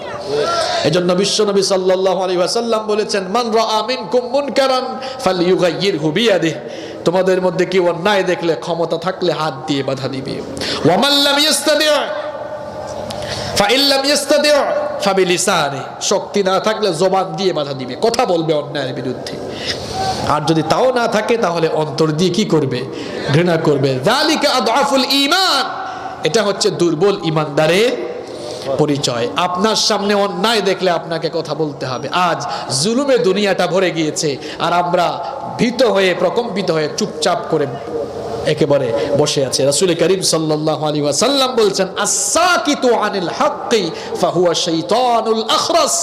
এজন্য বিশ্বনবী সাল্লাল্লাহু আলাইহি ওয়াসাল্লাম বলেছেন, মান রাআ মিনকুম মুনকারান ফালইয়ুগাইয়িরহু বিয়াদিহি, তোমাদের মধ্যে কেউ অন্যায় দেখলে ক্ষমতা থাকলে হাত দিয়ে বাধা দিবে। ওয়া মান লাম ইস্তাদি' ফাইল্লাম ইস্তাদি' ফাবিলিসানি, শক্তি না থাকলে জবান দিয়ে বাধা দিবে, কথা বলবে অন্যায়ের বিরুদ্ধে। আর যদি তাও না থাকে তাহলে অন্তর দিয়ে কি করবে? ঘৃণা করবে। যালিকা আদআফুল ঈমান, এটা হচ্ছে দুর্বল ঈমানদারের পরিচয়। আপনার সামনে অন্যায় দেখলে আপনাকে কথা বলতে হবে। আজ জুলুমে দুনিয়াটা ভরে গিয়েছে আর আমরা ভীত হয়ে প্রকম্পিত হয়ে চুপচাপ করে একেবারে বসে আছে। রাসূল করিম সাল্লাল্লাহু আলাইহি ওয়াসাল্লাম বলছেন, আস-সাকিতু আনিল হাক্কি ফাহুয়া শাইতানুল আখরাস,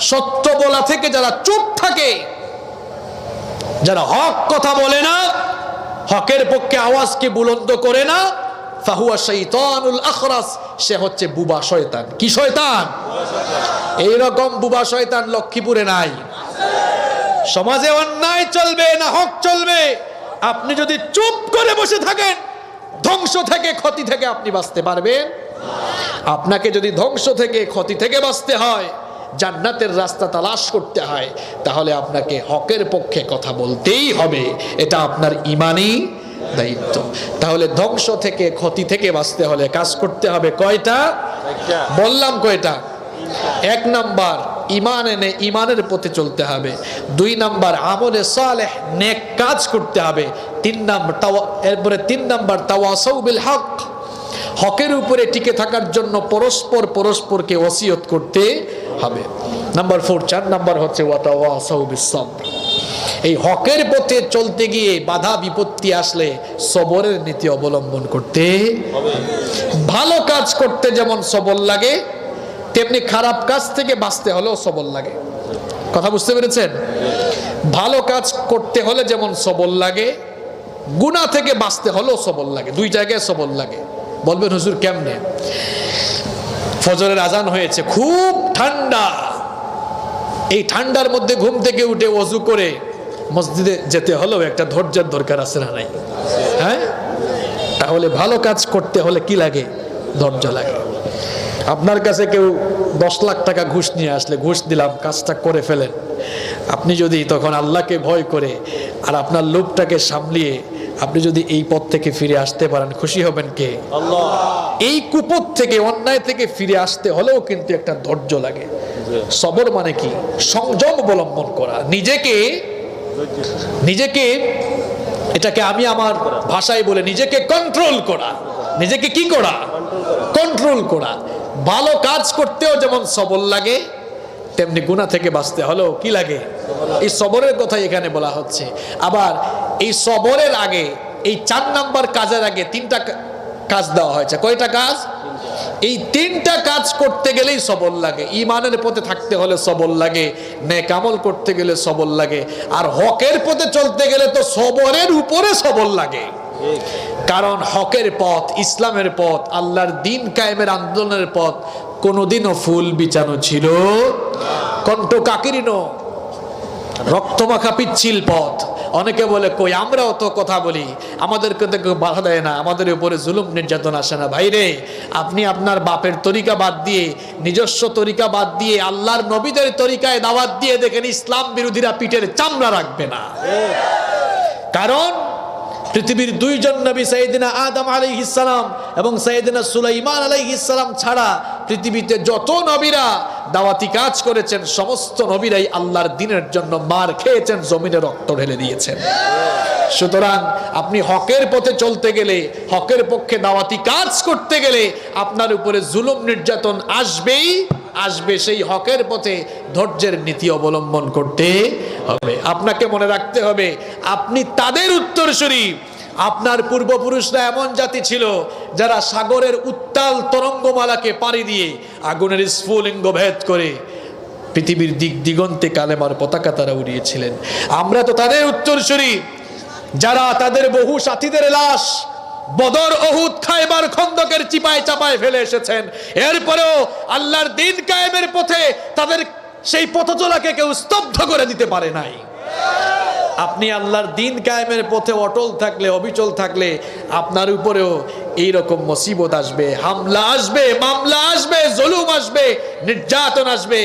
সত্য বলা থেকে যারা চুপ থাকে, যারা হক কথা বলে না, হকের পক্ষে আওয়াজকে বুলন্দ করে না, ফাহুয়া শাইতানুল আখরাস, সে হচ্ছে বুবা শয়তান। কি শয়তান? এইরকম বুবা শয়তান লক্ষ্মীপুরে নাই। সমাজে অন্যায় চলবে না হক চলবে, আপনি যদি চুপ করে বসে থাকেন, ধ্বংস থেকে ক্ষতি থেকে আপনি বাঁচতে পারবেন? আপনাকে যদি ধ্বংস থেকে ক্ষতি থেকে বাঁচতে হয়, জান্নাতের রাস্তা তালাশ করতে হয়, তাহলে আপনাকে হকের পক্ষে কথা বলতেই হবে। এটা আপনার ঈমানি দায়িত্ব। তাহলে ধ্বংস থেকে ক্ষতি থেকে বাঁচতে হলে কাজ করতে হবে কয়টা? বললাম কয়টা? 1 নাম্বার ঈমান এনে ঈমানের পথে চলতে হবে। 2 নাম্বার আমলে সালেহ নেক কাজ করতে হবে। 3 নাম্বার তাওয়াসাউ বিল হক, হকের উপরে টিকে থাকার জন্য পরস্পরকে ওসিয়ত করতে হবে। নাম্বার 4, 4 নাম্বার হচ্ছে ওয়াতাওয়াসাউ বিস সাবর। এই হকের পথে চলতে গিয়ে বাধা বিপত্তি আসলে সবরের নীতি অবলম্বন করতে হবে। ভালো কাজ করতে যেমন সবর লাগে, তেমনি খারাপ কাজ থেকে বাঁচতে হলেও সবর লাগে। কথা বুঝতে পেরেছেন? ভালো কাজ করতে হলে যেমন সবর লাগে, গুনাহ থেকে বাঁচতে হলেও সবর লাগে। 2 জায়গায় সবর লাগে। বলবেন হুজুর কেমনে? ফজরের আজান হয়েছে, খুব ঠান্ডা, এই ঠান্ডার মধ্যে ঘুম থেকে উঠে ওযু করে মসজিদে যেতে হলেও একটা ধৈর্যের দরকার আছে না নাই? হ্যাঁ, তাহলে ভালো কাজ করতে হলে কি লাগে? ধৈর্য লাগে। আপনার কাছে কেউ 10 লাখ টাকা ঘুষ নিয়ে আসলে, ঘুষ দিলাম, কাজটা করে ফেলেন, আপনি যদি তখন আল্লাহকে ভয় করে আর আপনার লোভটাকে সামলিয়ে আপনি যদি এই পথ থেকে ফিরে আসতে পারেন, খুশি হবেন কে? আল্লাহ। এই কুপথ থেকে, অন্যায় থেকে ফিরে আসতে হলেও কিন্তু একটা ধৈর্য লাগে। সবর মানে কি? সংযম অবলম্বন করা, নিজেকে এটাকে আমি আমার ভাষায় বলে নিজেকে কন্ট্রোল করা। নিজেকে কি করা? কন্ট্রোল করা। ভালো কাজ করতেও যেমন সবর লাগে, তেমনি গুনাহ থেকে বাঁচতে হলেও কি লাগে? এই সবরের কথাই এখানে বলা হচ্ছে। আবার এই সবরের আগে, এই 4 নাম্বার কাজের আগে 3টা কাজ দেওয়া হয়েছে। কয়টা কাজ? এই 3টা কাজ করতে গেলেই সবর লাগে। ঈমানের পথে থাকতে হলে সবর লাগে, নেক আমল করতে গেলে সবর লাগে, আর হকের পথে চলতে গেলে তো সবরের উপরে সবর লাগে। কারণ হকের পথ, ইসলামের পথ, আল্লাহর দ্বীন কায়েমের আন্দোলনের পথ কোনোদিনও ফুল বিছানো ছিল, কণ্ঠকাকীর্ণ রক্তমাখা পিচ্ছিল পথ। অনেকে বলে কই আমরাও তো কথা বলি, আমাদেরকে তো কেউ বাধা দেয় না, আমাদের উপরে জুলুম নির্যাতন আসে না। ভাইরে, আপনি আপনার বাপের তরিকা বাদ দিয়ে, নিজস্ব তরিকা বাদ দিয়ে, আল্লাহর নবীদের তরিকায় দাওয়াত দিয়ে দেখেন, ইসলাম বিরোধীরা পিঠের চামড়া রাখবে না। কারণ পৃথিবীর 2 জন নবী, সাইয়েদিনা আদম আলাইহিস সালাম এবং সাইয়েদিনা সুলাইমান আলাইহিস সালাম ছাড়া পৃথিবীতে যত নবীরা দাওয়াতি কাজ করেছেন, সমস্ত নবীরাই আল্লাহর দ্বীনের জন্য মার খেয়েছেন, জমিনে রক্ত ঢেলে দিয়েছেন। সুতরাং আপনি হকের পথে চলতে গেলে, হকের পক্ষে দাওয়াতি কাজ করতে গেলে আপনার উপরে জুলুম নির্যাতন আসবেই আসবে। সেই হকের পথে ধৈর্যের নীতি অবলম্বন করতে হবে। আপনাকে মনে রাখতে হবে, আপনি তাদের উত্তরসূরি। আপনার পূর্বপুরুষরা এমন জাতি ছিল যারা সাগরের উত্তাল তরঙ্গমালাকে পাড়ি দিয়ে আগুনের স্ফুলিঙ্গ ভেদ করে পৃথিবীর দিক দিগন্তে কালেমার পতাকা তারা উড়িয়েছিলেন। আমরা তো তাদের উত্তরসূরি যারা তাদের বহু সাথীদের লাশ বদর, উহুদ, খায়বার, খন্দকের চিপায় চাপায় ফেলে এসেছেন। এরপরেও আল্লাহর দ্বীন কায়েমের পথে তাদের সেই পথচলাকে কেউ স্তব্ধ করে দিতে পারে নাই। আপনি আল্লাহর দ্বীন কায়েমের পথে অটল থাকলে, অবিচল থাকলে আপনার উপরেও এইরকম মুসিবত আসবে, হামলা আসবে, মামলা আসবে, জুলুম আসবে, নির্যাতন আসবে।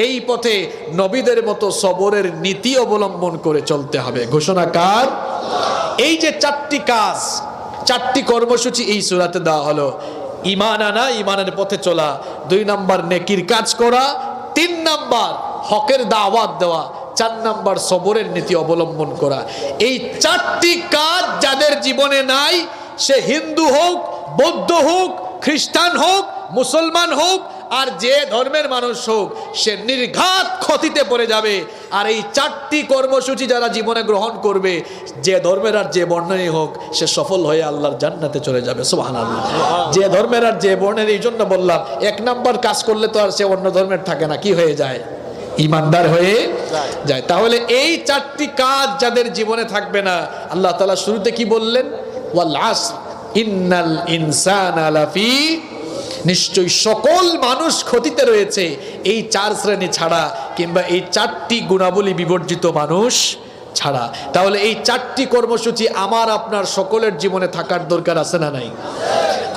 এই পথে নবীদের মতো সবরের নীতি অবলম্বন করে চলতে হবে। ঘোষণা কার? এই যে 4টি কাজ, 4টি কর্মসূচি এই সূরাতে দেওয়া হলো। ঈমান আনা, ঈমানের পথে চলা। 2 নাম্বার নেকির কাজ করা। 3 নাম্বার হকের দাওয়াত দেওয়া। 4 নাম্বার সবরের নীতি অবলম্বন করা। এই 4টি কাজ যাদের জীবনে নাই, সে হিন্দু হোক, বৌদ্ধ হোক, খ্রিস্টান হোক, মুসলমান হোক, আর যে ধর্মের মানুষ হোক, সে নির্ঘাত ক্ষতিতে পড়ে যাবে। আর এই 4টি কর্মসূচি যারা জীবনে গ্রহণ করবে, যে ধর্মের আর যে বর্ণেরই হোক, সে সফল হয়ে আল্লাহর জান্নাতে চলে যাবে। সুবহানাল্লাহ। যে ধর্মের আর যে বর্ণের, এই জন্য বললাম 1 নাম্বার কাজ করলে তো আর সে অন্য ধর্মের থাকে না, কি হয়ে যায়? ইমানদার হয়ে যায়। তাহলে এই 4টি কাজ যাদের জীবনে থাকবে না, আল্লাহ তাআলা শুরুতে কি বললেন? ওয়াল আসর ইন্নাল ইনসানা লাফি, নিশ্চয়ই সকল মানুষ ক্ষতিতে রয়েছে এই 4 শ্রেণী ছাড়া, কিংবা এই 4টি গুণাবলী বিবর্জিত মানুষ ছাড়া। তাহলে এই 4টি কর্মসূচি আমার আপনার সকলের জীবনে থাকার দরকার আছে না নাই?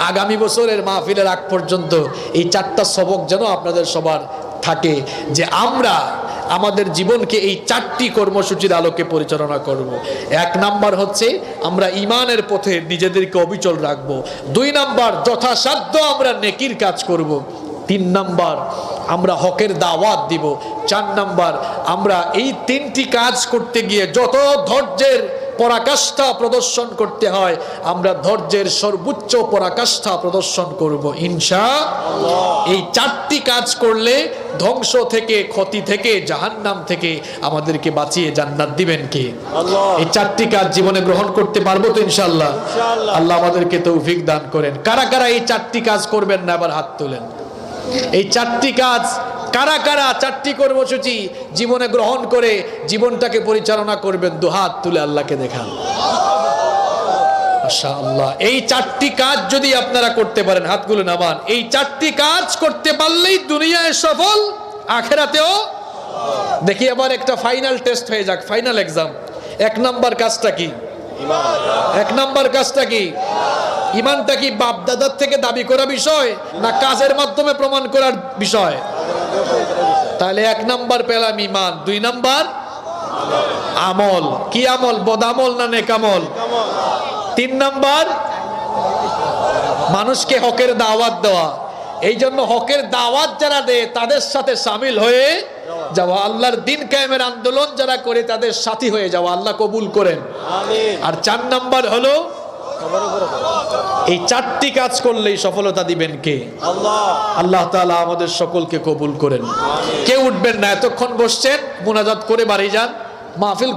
আগামী বছরের মাহফিলের আগ পর্যন্ত এই 4টা সবক যেন আপনাদের সবার থাকে, যে আমরা আমাদের জীবনকে এই 4টি কর্মসূচির আলোকে পরিচালনা করব। 1 নাম্বার হচ্ছে আমরা ঈমানের পথে নিজেদেরকে অবিচল রাখবো। 2 নাম্বার যথাসাধ্য আমরা নেকির কাজ করব। 3 নাম্বার আমরা হকের দাওয়াত দিব। 4 নাম্বার আমরা এই 3টি কাজ করতে গিয়ে যত ধৈর্যের পরাকাষ্ঠা প্রদর্শন করতে হয়, আমরা ধৈর্যের সর্বোচ্চ পরাকাষ্ঠা প্রদর্শন করব ইনশাআল্লাহ। এই 4টি কাজ করলে ধ্বংস থেকে, ক্ষতি থেকে, জাহান্নাম থেকে আমাদেরকে বাঁচিয়ে জান্নাত দিবেন কে? আল্লাহ। এই 4টি কাজ জীবনে গ্রহণ করতে পারবো তো ইনশাআল্লাহ? আল্লাহ আমাদেরকে তৌফিক দান করেন। কারা কারা এই 4টি কাজ করবেন না, আবার হাত তোলেন। এই 4টি কাজ কারা কারা, 4টি কর্মসূচি জীবনে গ্রহণ করে জীবনটাকে পরিচালনা করবেন? দুহাত তুলে আল্লাহকে দেখান। মাশাআল্লাহ। এই 4টি কাজ যদি আপনারা করতে পারেন, হাতগুলো নামান। এই 4টি কাজ করতে পারলেই দুনিয়ায় সফল, আখিরাতেও। দেখি আবার একটা ফাইনাল টেস্ট হয়ে যাক, ফাইনাল এক্সাম। 1 নাম্বার কাজটা কি? 1 নাম্বার কাজটা কি? ঈমানটা কি বাপ দাদার থেকে দাবি করা বিষয়, না কাজের মাধ্যমে প্রমাণ করার বিষয়? তাহলে 1 নাম্বার পেলাম ঈমান। 2 নাম্বার আমল। কি আমল? বদামল না নেকামল? 3 নাম্বার মানুষকে হকের দাওয়াত দেওয়া। এই জন্য হকের দাওয়াত যারা দেয় তাদের সাথে সামিল হয়ে যাওয়া, আল্লাহর দিন কায়েমের আন্দোলন যারা করে তাদের সাথী হয়ে যাওয়া। আল্লাহ কবুল করেন। আর 4 নাম্বার হলো, এই 4টি কাজ করলেই সফলতা দিবেন কে? আল্লাহ। আল্লাহ তাআলা আমাদের সকলকে কবুল করেন। কেউ উঠবেন না, এতক্ষণ বসছেন, মুনাজাত করে বাড়ি যান। মাহফিল